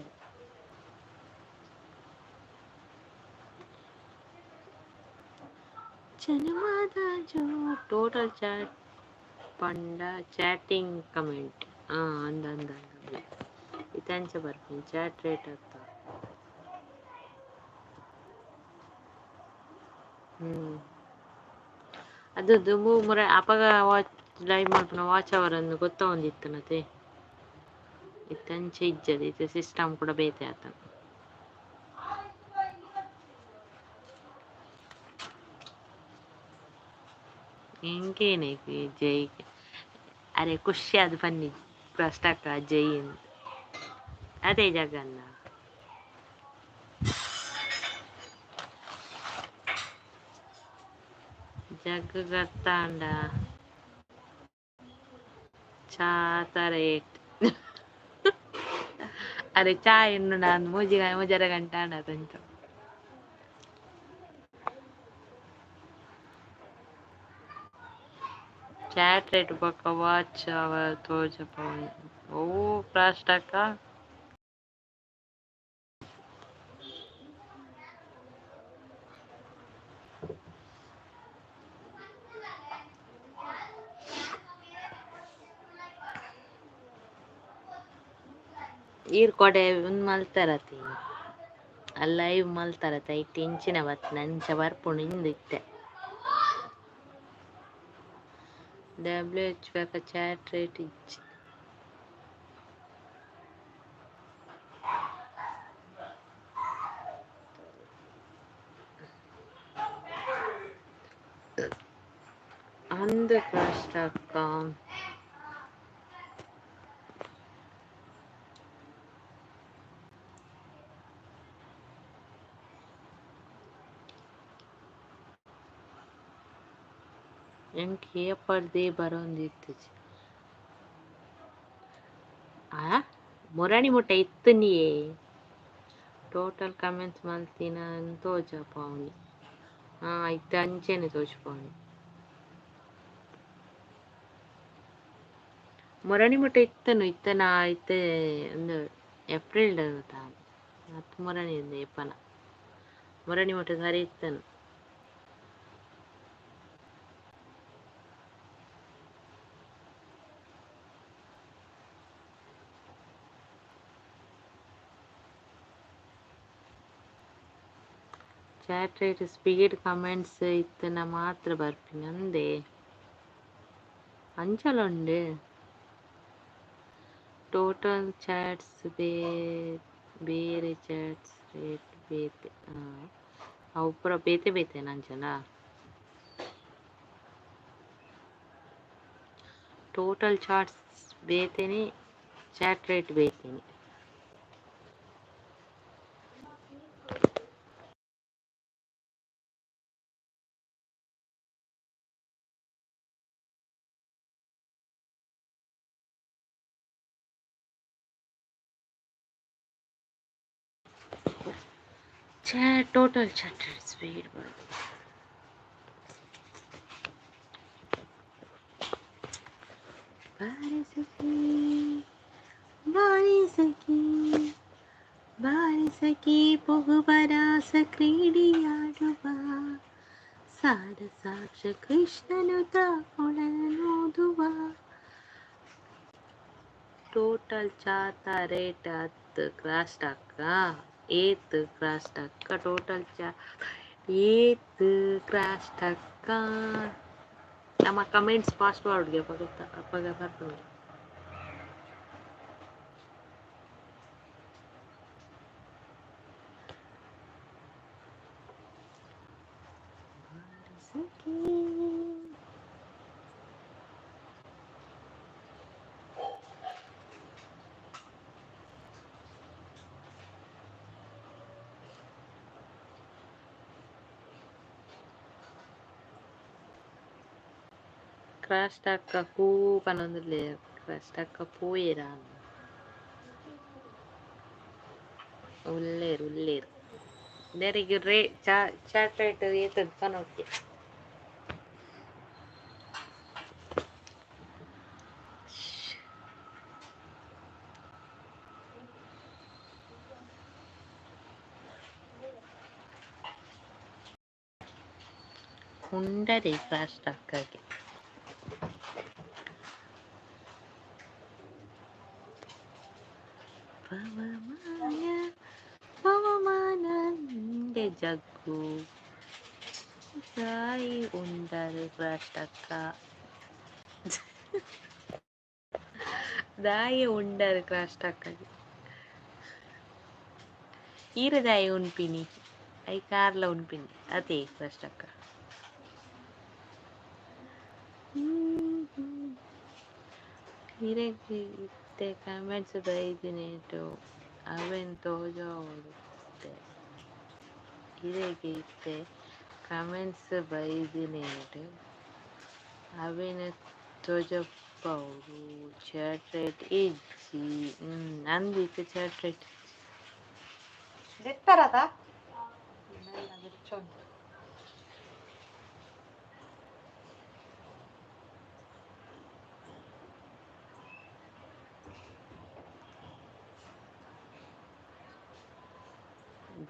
ಜನವಾದ ಜೋ ಟೋಟಲ್ ಚಾಟ್ ಪಂಡ ಚಾಟಿಂಗ್ ಕಮೆಂಟ್ ಅಂದ ಅಂದ ಅಂದ ಇತಂಚ ಬರ್ತೀನಿ ಚಾಟ್ ರೇಟ್ ಅಂತ ಅದು ದುಂಬು ಮುರ ಅಪಗ ವಾಚ್ ಲೈವ್ ಮಾಡ್ಪುನ ವಾಚ್ ಅವರನ್ನು ಗೊತ್ತ ಒಂದಿತ್ತು ಮತ್ತೆ ಇತ್ತಂಚೆ ಇಜ್ಜದ ಇದು ಸಿಸ್ಟಮ್ ಕೂಡ ಬೇತೆ ಆತ ಇಂಕೇನೆ ಜೈ ಅರೆ ಖುಷಿ ಅದು ಬನ್ನಿ ಕಷ್ಟಕ್ಕ ಜೈ ಅಂತ ಅದೇ ಜಗನ್ನ ಜಗ್ ಗತ್ತಾಂಡ ಚಾತ ರೇಟ್ ಅರೆ ಚಾ ಇನ್ನು ನಾನು ಮುಜರ ಗಂಟೆ ಆಡದಂತ ಚಾಟ್ ರೇಟ್ ಪಕ್ಕ ವಾಚ್ ಅವ ತೋಜಪ ಓ ಪ್ಲಾಸ್ಟಕ್ಕ ಈರ್ ಕೊಡೆ ಒಂದು ಮಲ್ತಾರತಿ ಲೈವ್ ಮಲ್ತಾರತ ಇಟ್ಟು ಇಂಚಿನ ಬತ್ ನಂಚ ಬರ್ಪುಂಡು ಹಿಂದಿತ್ತೆ WH ಬೇಕ ಚಾಟ್ ರೇಟ್ ಇಚ್ಚಿ ಅಂದು ಕಷ್ಟ ಅಕ್ಕ ಎಂಕೆ ಪಡ್ದೆ ಬರೋಂದಿತ್ತು ಮುರಣಿ ಮುಟ್ಟ ಇತ್ತು ನೀಯೇ ಟೋಟಲ್ ಕಮೆಂಟ್ಸ್ ಮಲ್ತಿನ ತೋಜಪ್ಪ ಅವನಿ ಇತ್ತು ಅಂಚೆನೆ ತೋಚ್ಪವನಿ ಮುರಣಿ ಮುಟ್ಟ ಇತ್ತನು ಇತ್ತನ ಇತ್ತೆ ಒಂದು ಏಪ್ರಿಲ್ ತಾನು ಹತ್ತು ಮುರಣಿ ಇಂದ ಎಪ್ಪನ ಮುರಣಿ ಮುಟ್ಟ ಸರಿ ಇತ್ತನು ಚಾಟ್ ರೇಟ್ ಸ್ಪೀಡ್ ಕಮೆಂಟ್ಸ್ ಇತ್ತನ ಮಾತ್ರ ಬರ್ಪಿನ ಅಂದೆ ಅಂಚಲುಂಡು ಟೋಟಲ್ ಚಾಟ್ಸ್ ಬೇರೆ ಚಾಟ್ಸ್ ರೇಟ್ ಬೇತೆ ಅವು ಪೂರ ಬೇತೆ ಬೇತೆ ನಂಚಲ ಟೋಟಲ್ ಚಾಟ್ಸ್ ಬೇತೇನೆ ಚಾಟ್ ರೇಟ್ ಬೇತೇನೆ ಟೋಟಲ್ ಚಾಟ್ ರೇಟ್ ಸ್ಪೀಡ್ ಬರ್ತದೆ ಬಾರಿ ಸಖಿ ಬಾರಿ ಸಖಿ ಬಾರಿ ಸಖಿ ಬಹುಬರಾಸ ಕ್ರೀಡೆಯಾಡುವ ಸಾರ ಸಾಕ್ಷ ಕೃಷ್ಣನು ತಾಕೊಳನೋದುವ ಟೋಟಲ್ ಚಾತ ರೇಟ್ 10 ಕ್ರಾಸ್ ಟಕ್ಕ ಏತ್ ಕ್ರಾಸ್ ಟಕ್ಕ ಟೋಟಲ್ ಏತ್ ಕ್ರಾಸ್ ಟಕ್ಕ ನಮ್ಮ ಕಮೆಂಟ್ಸ್ ಪಾಸ್ವರ್ಡ್ಗೆ ಅಪ್ಪಗ ಬರ್ತದೆ Krastaka ku panondile Krastaka poeran ಉಳ್ಳೇರು ದೇರಿಗೆ ರೇ ಚಾಟ್ ರೇಟ್ ಏತದ ಪನೋಕೆ ಉಂಡರಿ Krastakaಗೆ ಪವಮಾನ ನಿಂದೆ ಜಗ್ಗು ಸಾಯಿ ಉಂಡರು Krastaka దాయి ఉండరు Krastakaಗೆ ఈరదాయి ఉన్పిని ఐ కార్ల ఉన్పిని అదే Krastaka ಹಿರೇಗಿತ್ತೆ ಕಮೆಂಟ್ಸ್ ಬೈದಿನೇಟು ಅವೆನ್ ತೋಜೋಡುತ್ತೆ ಹಿರೇಗಿತ್ತೆ ಕಮೆಂಟ್ಸ್ ಬೈದಿನೇಟು ಅವೆನ್ ತೋಜಪ್ಪವರು ಚಾಟ್ ರೇಟ್ ಇಜ್ಜಿ ಅಂದಿತ್ತು ಚಾಟ್ ರೇಟ್ ದೆತ್ತರದ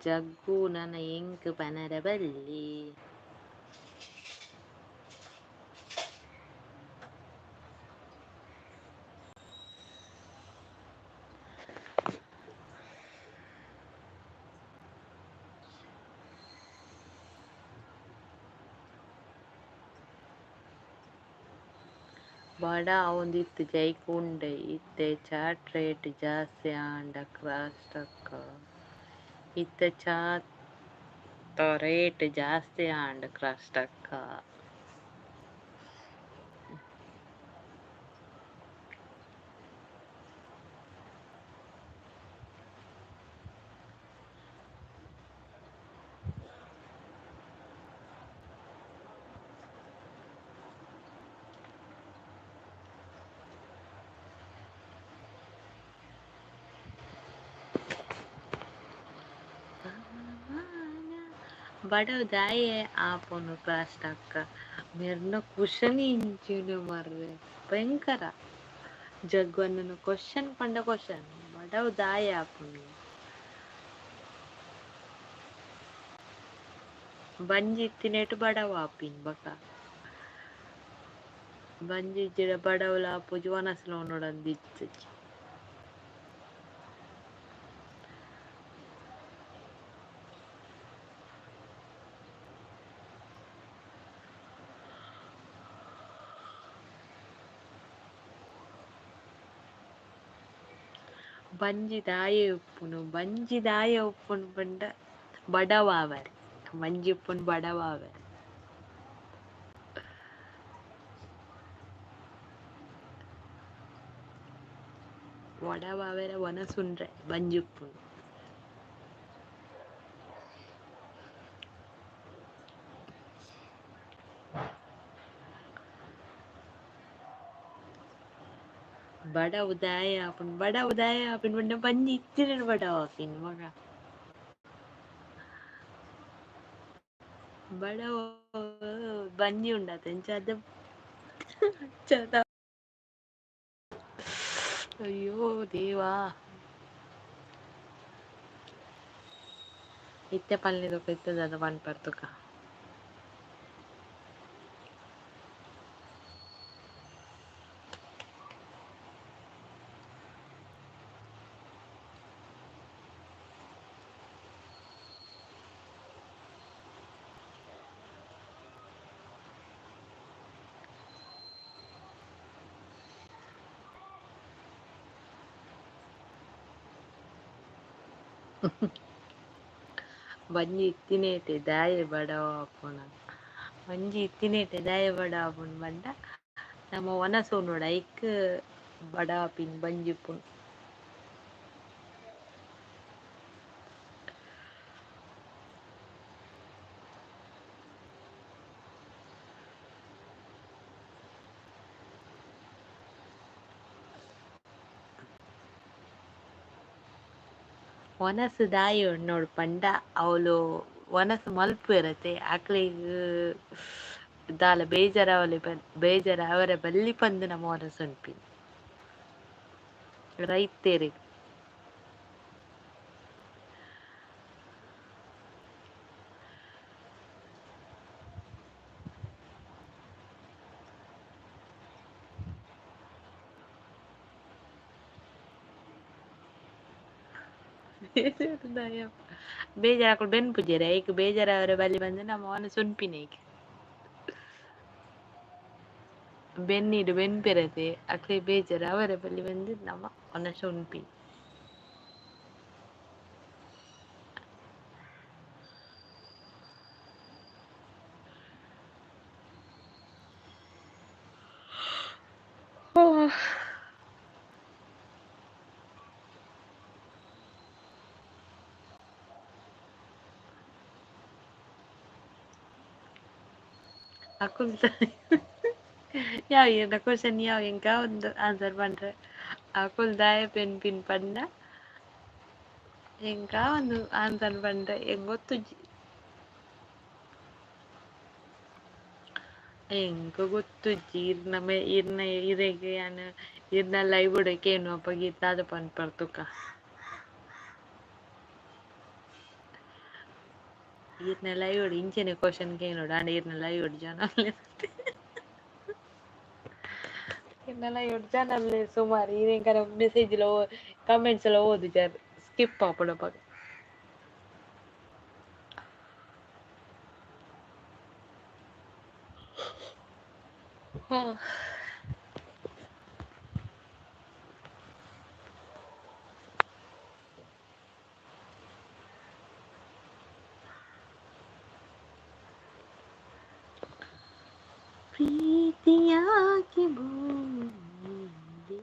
ಜಗ್ಗು ನನ್ನ ಎಂಕ್ ಪನರ ಬಲ್ಲಿ ಬಡ ಒಂದಿತ್ತು ಜೈಕುಂಡೆ ಇತ್ತೆ ಚಾಟ್ ರೇಟ್ ಜಾಸ್ತಿ ಆಂಡ Krastaka ಇತ್ತೆ ಚಾಟ್ ರೇಟ್ ಜಾಸ್ತಿ ಆಂಡ Krastaka बड़ा दाए आपन Krastaka मेरना क्वेश्चन इंचिनु मर्रे भयंकर जग्गुन क्वेश्चन पंड क्वेश्चन बड़ा दाए आपन बंजी तिनेट बड़ा वापिन बका बंजी जिड़ा बड़वला पुजवानसलो नोडंदिच्चे बंजी दाये उಪ್ಪುन पंड बड़वावर मंजी उಪ್ಪುन बड़वावर वड़वावर वन सुंड्रे बंजी उಪ್ಪುन बड़ा उदाय अपन बंड बंजी इत्तिने बड़ा वापिन मगा बड़ा बंजी उंडा तेंचाद चदा अय्यो देवा इत्ते पल्ले तो इत्ते ज्यादा वन पर तो का बंजी इत्तिनेटे दाये बड़ा वापुन बंजी इत्तिनेटे दाये बड़ा वापुन बंड ನಮ್ಮ ವನಸು ನೋಡ ಐಕ್ ಬಡ ಪಿನ್ ಬಂಜಿಪುನ್ ಒನಸು ದಾಯಿ ನೋಡು ಪಂಡ ಅವಳು ಒನಸು ಮಲ್ಪು ಇರತ್ತೆ ಆಕಳಿಗೆ ದಾಲ ಬೇಜಾರ ಅವರ ಬಲ್ಲಿ ಪಂದು ನಮ್ಮ ಒನಸು ಉಂಟು ರೈತೇರಿ ಬೇಜಾರು ಹಾಕೊಂಡು ಬೆನ್ ಪೂಜಾರೆ ಈಗ ಬೇಜಾರ ಅವರ ಬಲ್ಲಿ ಬಂದು ನಮ್ಮ ಒನಸು ಉಂಪಿನ ಈಗ ಬೆನ್ನಿಡು ಬೆನ್ಪಿರತೆ ಅಕ್ಲೆ ಬೇಜಾರು ಅವರ ಬಲ್ಲಿ ಬಂದು ನಮ್ಮ ಒನಸು ಉಂಪಿ அக்குள் ಯಾವ என்ன ಕ್ವಶನ್ ಯಾವ ಎಂಕ ಒಂದು ಆನ್ಸರ್ பண்ற அக்குள் தாய பெண் பின் பண்ண ಎಂಕ ಒಂದು ಆನ್ಸರ್ பண்ற ಎಂಗೊತ್ತು ಎಂಕ ಗೊತ್ತುಜ್ಜಿ ಇರ್ನ ಇರೆಗೆ ಯಾನು ಇರ್ನ ಲೈವ್ ಉಡಕೇನು ಅಪ್ಪ ಗೀತಾದ ಪನ್ ಪರ್ತುಕ ಇರ್ನ ಲೈವ್ ಉಡಿ ಇಂಚೆನೆ ಕ್ವಶನ್ ಕೇನೋಡು ಆಂಡ ಇರ್ನ ಲೈವ್ ಉಡಿ ಜನ ಇರ್ನ ಲೈವ್ ಉಡಿ ಜನ ಸುಮಾರು ಇರೆಂಕರ ಮೆಸೇಜ್ lo ಕಮೆಂಟ್ಸ್ ಎಲ್ಲ ಓದು ಜರ್ ಸ್ಕಿಪ್ ಆಪುಂಡು ಪ್ರೀತಿಯಾಗಿ ಭೂಮಿಗೆ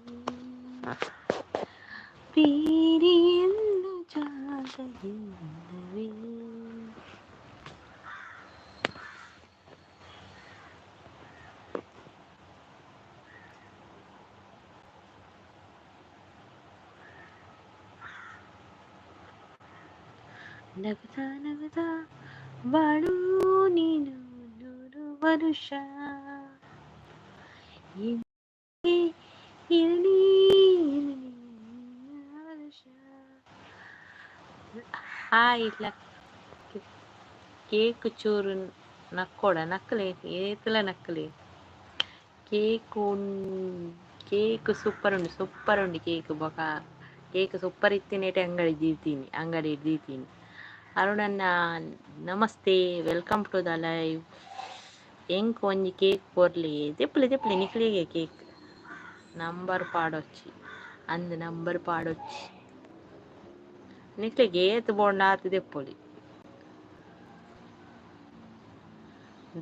ಪೀರಿಯನ್ನು ಜಾಗವಿಲ್ಲವೇ ನಗುತ್ತಾ ನಗುತ್ತಾ ಬಾಳು ನೀನು 100 ವರುಷ ಇಲ್ಲ ಕೇಕ್ ಚೂರು ನಕ್ಕೋಡ ನಕ್ಕಲೆ ಏತಲ ನಕ್ಕಲೆ ಕೇಕ್ ಸೂಪರ್ ಉಂಡು ಕೇಕ್ ಬೊಕ ಕೇಕ್ ಸೂಪರ್ ಇತ್ತಿನೇಟೆ ಅಂಗಡಿ ದೀತೀನಿ ಅರುಣನ್ನ ನಮಸ್ತೆ ವೆಲ್ಕಮ್ ಟು ದ ಲೈವ್ ಎಂಕ್ ಒಂಜಿ ಕೇಕ್ ಕೊರ್ಲಿ ದೆಪ್ಪಲೆ ನಿಕ್ಲಿಗೆ ಕೇಕ್ ನಂಬರ್ ಪಾಡೊಚ್ಚಿ ನಿಕ್ಲಿಗೆ ಏತ್ ಬೋಂಡ ಆತು ದೆಪ್ಪೊಲಿ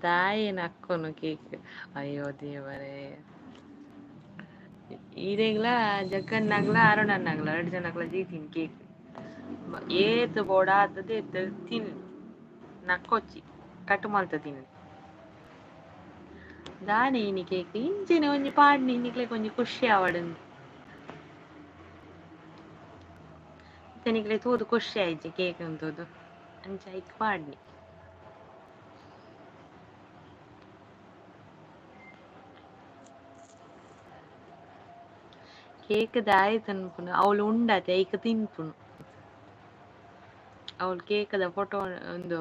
ದಾಯಿ ನಕ್ಕೊನು ಕೇಕ್ ಅಯ್ಯೋ ದೇವರೇ ಈರೆಗ್ಲ ಜಗ್ಗನ್ನಗ್ಲ ಅರುಣನ್ನಗ್ಲ 2 ಜನಗ್ಲ ದೀತೀನಿ ಕೇಕ್ ಏತ್ ಬೋಡ ಆತದ ಏತ್ ತಿನ್ ನಕ್ಕೊಚ್ಚಿ ಕಟ್ ಮಲ್ತ ತಿನ್ನಿ ದಾನೆ ಇನಿ ಕೇಕ್ ಇಂಚಿನ ಒಂಜಿ ಪಾಡ್ನಿ ನಿಕ್ಲೆಗ್ ಒಂಜಿ ಖುಷಿ ಆವಡುಂದು ನಿಕ್ಲೆ ತೂದು ಖುಷಿ ಆಯ್ತು ಕೇಕ್ ಅಂತೂದು ಅಂಚ ಐಕ್ ಪಾಡ್ನಿ ಕೇಕ್ ದಾಯಿ ತನ್ಪುನು ಅವಳು ಉಂಡತೆ ಐಕ್ ತಿನ್ಪುನು ಅವಳು ಕೇಕದ ಫೋಟೋ ಒಂದು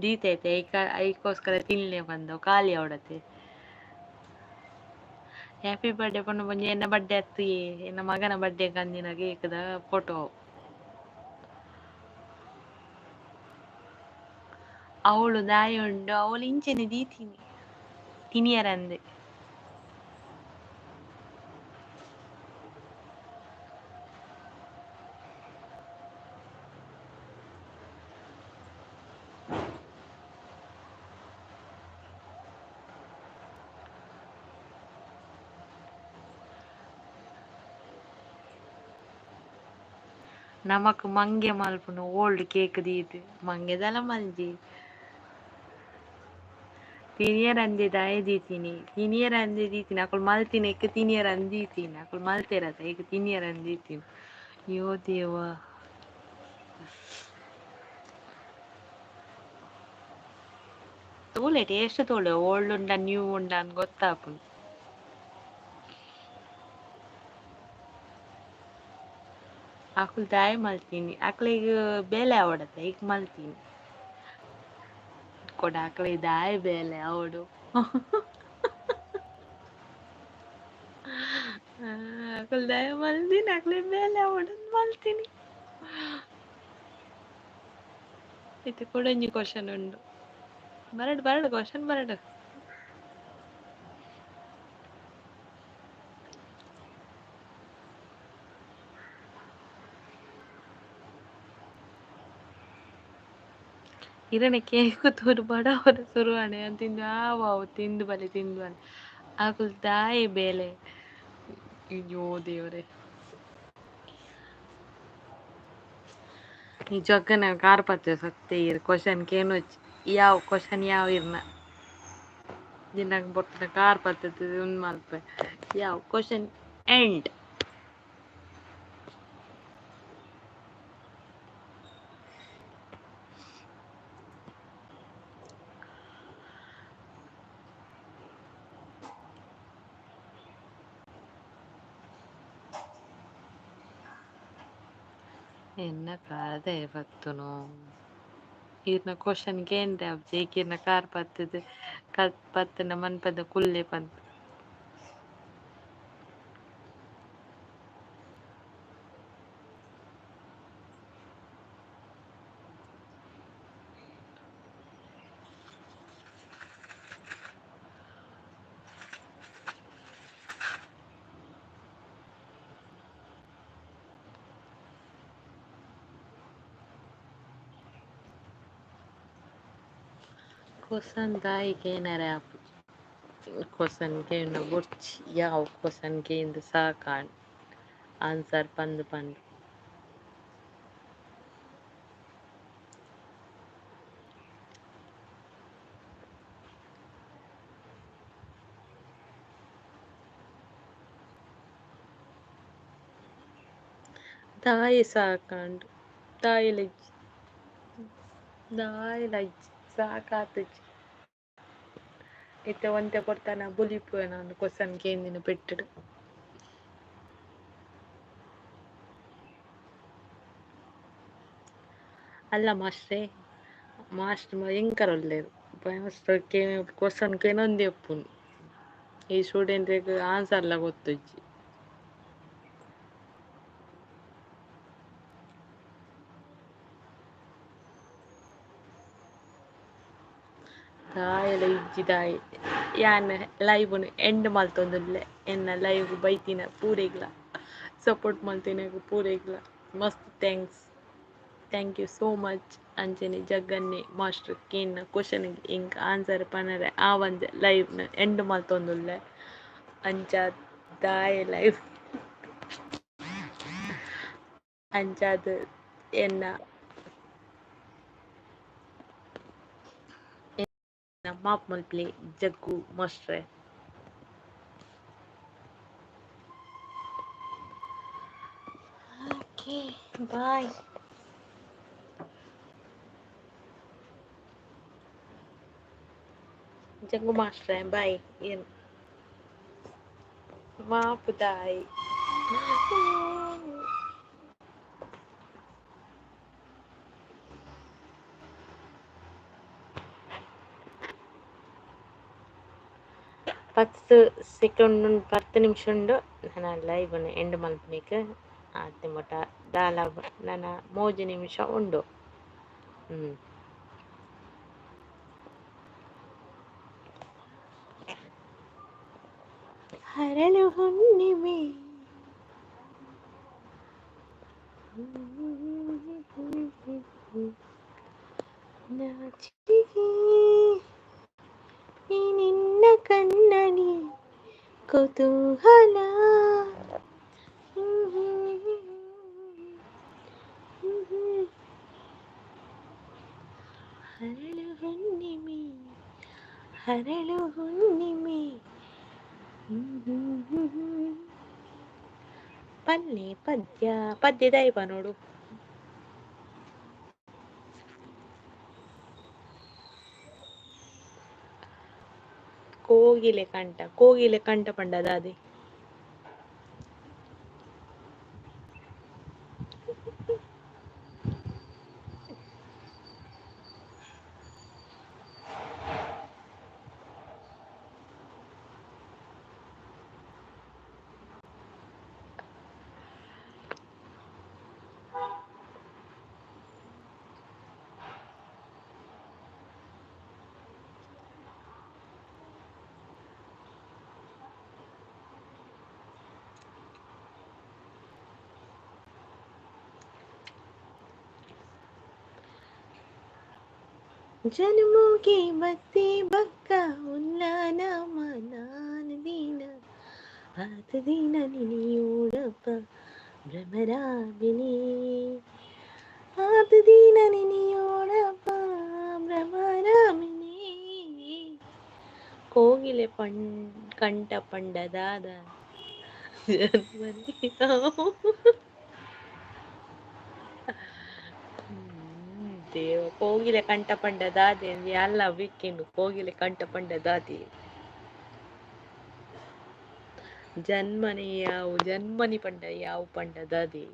ದೀತೈತೆ ಐಕೋಸ್ಕರ ತಿನ್ಲೆ ಬಂದು ಖಾಲಿ ಅವಡತೆ ಹ್ಯಾಪಿ ಬರ್ಡೇ ಪಂಡು ಒಂಜಿ ಎನ್ನ ಬರ್ಡೇ ಅತ್ತಿ ಎನ್ನ ಮಗನ ಬರ್ಡೇ ಕಂದಿನ ಕೇಕದ ಫೋಟೋ ಅವಳು ದಾಯಿ ಉಂಡು ಅವಳು ಇಂಚೆನೆ ದೀತೀನಿ ತಿನಿಯರಂದೆ ನಮಕ್ ಮಂಗೆ ಮಲ್ಪುನು ಓಲ್ಡ್ ಕೇಕ್ ದೀತ್ ಮಂಗೆದಲ ಮಲ್ಜಿ ತಿನಿಯರ್ ಅಂದೆ ದಾಯ ದೀತೀನಿ ಅಕುಲು ಮಲ್ತಿನ ಎಕ್ ತಿನಿಯರ್ ಅಂದೀತೀನಿ ಅಕುಲು ಮಲ್ತೆರತ ಎಕ್ ತಿನಿಯರ್ ಅಂದೀತೀನಿ ಯೋ ದೇವ ತೂಲೆ ಟೇಸ್ಟ್ ತೋಳೆ ಓಲ್ಡ್ ಉಂಡ ನ್ಯೂ ಉಂಡ ಅಂತ ಗೊತ್ತಾಪುಂಡು. ಆಕುಲ್ ದಾಯ ಮಲ್ತೀನಿ ಆಕಳಿಗೆ ಬೇಲೆ ಆವಡತ್ತ ಈಗ ಮಲ್ತೀನಿ ಕೊಡ ಆಕಳಿಗೆ ದಾಯ ಬೇಲೆ ಅವಡು. ಆಕಳ ದಾಯ ಮಲ್ತೀನಿ ಆಕಳಿಗೆ ಬೇಲೆ ಅವಡು ಮಲ್ತೀನಿ. ಇದು ಕೊಡಂಜಿ ಕ್ವಶನ್ ಉಂಡು ಬರಡು ಬರಡು ಕ್ವಶನ್ ಬರಡು. ಇರನೆ ಕೇಕು ತೂರು ಬಡವರ ಸುರುವಾಣೆ ತಿಂದು ಆವಾವು ತಿಂದು ಬಲೆ ತಿಂದು ಬಲೆ ಆಕುಲ್ ತಾಯಿ ಬೇಲೆ. ಅಯ್ಯೋ ದೇವ್ರೆ ಈ ಜೊಕ್ಕನ ಕಾರ್ಪತ್ತೆ ಸಕ್ತೆ ಇರ್ ಕ್ವಶನ್ ಕೇನು ಯಾವ ಕ್ವಶನ್ ಯಾವ ಇರ್ನ ದಿನಕ್ ಬೊಟ್ಟಿನ ಕಾರ್ಪತ್ತೆ ಉಂದ್ ಮಲ್ಪೆ ಯಾವ ಕ್ವಶನ್ ಎಂಡ್. ಎನ್ನ ಕಾಲದ ಇವತ್ತುನು ಇರ್ನ ಕ್ವಶನ್ ಕೇಂದ್ರ ಜೇಕಿರ್ನ ಕಾರ್ ಪತ್ತದ ಪತ್ತನ ಮನ್ಪದ ಕುಲ್ಲೆ ಪಂತ ಕ್ವಶನ್ ದಾಯಿ ಕೇನರೆ ಆಪು ಕ್ವಶನ್ ಕೇಂದ್ರ ಬೊರ್ಚಿ ಯಾವ ಕ್ವಶನ್ ಕೇಂದ್ರ ಸಾಕಾಂಡ್ ಆನ್ಸರ್ ಪಂದ್ ಪಂದ್ ದಾಯಿ ಸಾಕಾಂಡ್ ದಾಯಿಲಜ್ಜಿ ದಾಯಿಲಜ್ಜಿ ಸಾಕಾತಜ್ಜಿ ಇತ್ತೆ ಒಂತೆ ಕೊಡ್ತಾನ ಬುಲಿಪುವೆ ನಾನು ಕ್ವಶನ್ ಕೇಂದಿನ ಪೆಟ್ಟಡು. ಅಲ್ಲ ಮಾಸ್ಟ್ರೇ ಮಾಸ್ಟರ್ ಭಯಂಕರ ಒಳ್ಳೆಯರು ಮಾಸ್ಟರ್ ಕ್ವಶನ್ ಕೇನೊಂದೇ ಒಪ್ಪುನು ಈ ಸ್ಟೂಡೆಂಟ್ಗೆ ಆನ್ಸರ್ಲ ಗೊತ್ತುಜ್ಜಿ. ದಾಯಲ ಇಜ್ಜಿ ದಾಯಿ ಯಾನ್ ಲೈವ್ ಎಂಡ್ ಮಲ್ತೊಂದುಲ್ಲೆ ಎನ್ನ ಲೈವ್ ಬೈತಿನ ಪೂರೆಗ್ಲ ಸಪೋರ್ಟ್ ಮಲ್ತಿನ ಪೂರೆಗ್ಲ ಮಸ್ತ್ ಥ್ಯಾಂಕ್ ಯು ಸೋ ಮಚ್. ಅಂಚನೆ ಜಗ್ಗನ್ನೆ ಮಾಸ್ಟರ್ ಕೇನ್ನ ಕ್ವಶನ್ ಇಂಕ್ ಆನ್ಸರ್ ಪನರೆ ಆ ಒಂದ್ ಲೈವ್ ನ ಎಂಡ್ ಮಲ್ತೊಂದುಲ್ಲೆ ಅಂಚ ದಾಯ ಲೈವ್ ಅಂಚಾದ್ ಎನ್ನ ಮಾಪ್ ಮಲ್ಪ್ಲಿ ಜಗ್ಗು ಮಾಸ್ಟ್ರೆ. Okay bye. ಜಗ್ಗು ಮಾಸ್ಟ್ರೆ ಬಾಯ್. ಏನು ಮಾಪು ತಾಯಿ ಪತ್ತು ಸೆಕೆಂಡ್ 10 ನಿಮಿಷ ಉಂಡು ನಾನು ಲೈವ್ ಎಂಡ್ ಮಲ್ಪನಿಕ್ ಆತೆ ಮೊಟ ದಾಲ ನನ್ನ 3 ನಿಮಿಷ ಉಂಡು. ಹರಳು ಹುಣ್ಣಿಮೆ ನಾಚಿಕೆ ಈ ನಿನ್ನ ಕಣ್ಣನಿ ಕುತೂಹಲ ಹರಳು ಹುಣ್ಣಿಮೆ ಹರಳು ಹುಣ್ಣಿಮೆ ಪಲ್ಲೆ ಪದ್ಯ ದೈವ ನೋಡು. ಕೋಗಿಲೆ ಕಂಠ ಪಂಡದಾದೆ. जन्मों की बत्ती बक्का उल्लाना मनान दीना हाथ दीना निनियोड़प्ಪ ಭ್ರಮರಾಬಿನಿ ಹಾತ ದೀನ ನಿನಿಯೋಡಪ್ಪ ಭ್ರಮರಾಬಿನಿ ಕೋಗಿಲೆ ಕಂಠ ಪಂಡದಾದ ಜನ್ಮದಿ ದೇವ ಕೋಗಿಲೆ ಕಂಠ ಪಂಡದಾದೆ ಎಲ್ಲ ವೀಕೆಂಡ್ ಕೋಗಿಲೆ ಕಂಠ ಪಂಡದಾದೆ ಜನ್ಮನಿ ಪಂಡ ಯಾವ ಪಂಡದಾದೆ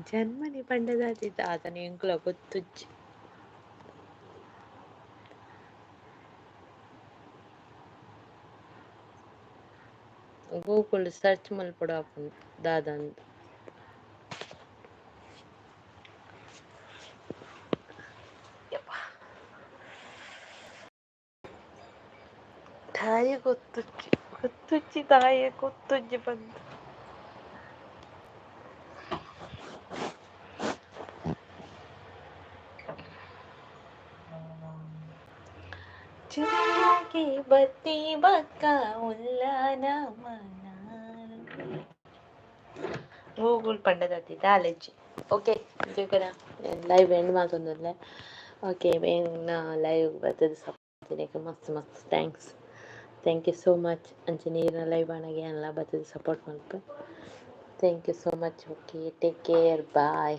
ಜನ್ಮನಿ ಪಂಡದಾದೆ ಆತನ ಎಂಕುಲ ಗೊತ್ತುಜ್ಜಿ ಗೂಗಲ್ ಸರ್ಚ್ ಮಲ್ಪಡ ದಾದ ಅಂತ ತಾಯಿ ಗೊತ್ತುಜ್ಜಿ ತಾಯಿ ಗೊತ್ತುಜ್ಜಿ ಬಂತು ಚುಕ್ಕೆ ಬತ್ತಿ ಬಕ್ಕ ಉಲ್ಲಾನ ಗೂಗಲ್ ಪಂಡದತ್ತಿ ದಾಲೆಜ್ಜಿ ಓಕೆ ಜೋಕರ ಲೈವ್ ಎಂಡ್ ಮಾಡ್ತಂದಲ್ಲ ಓಕೆ ನಾ ಲೈವ್ ಬರ್ತದೆ ಸಪೋರ್ಟ್ ಮಸ್ತ್ ಮಸ್ತ್ ಥ್ಯಾಂಕ್ ಯು ಸೋ ಮಚ್ ಅಂಚೆ ನೀರಿನ ಲೈವ್ ಆನಾಗೆ ಎಲ್ಲ ಬರ್ತದೆ ಸಪೋರ್ಟ್ ಮಾಡ್ತು thank you so much okay take care bye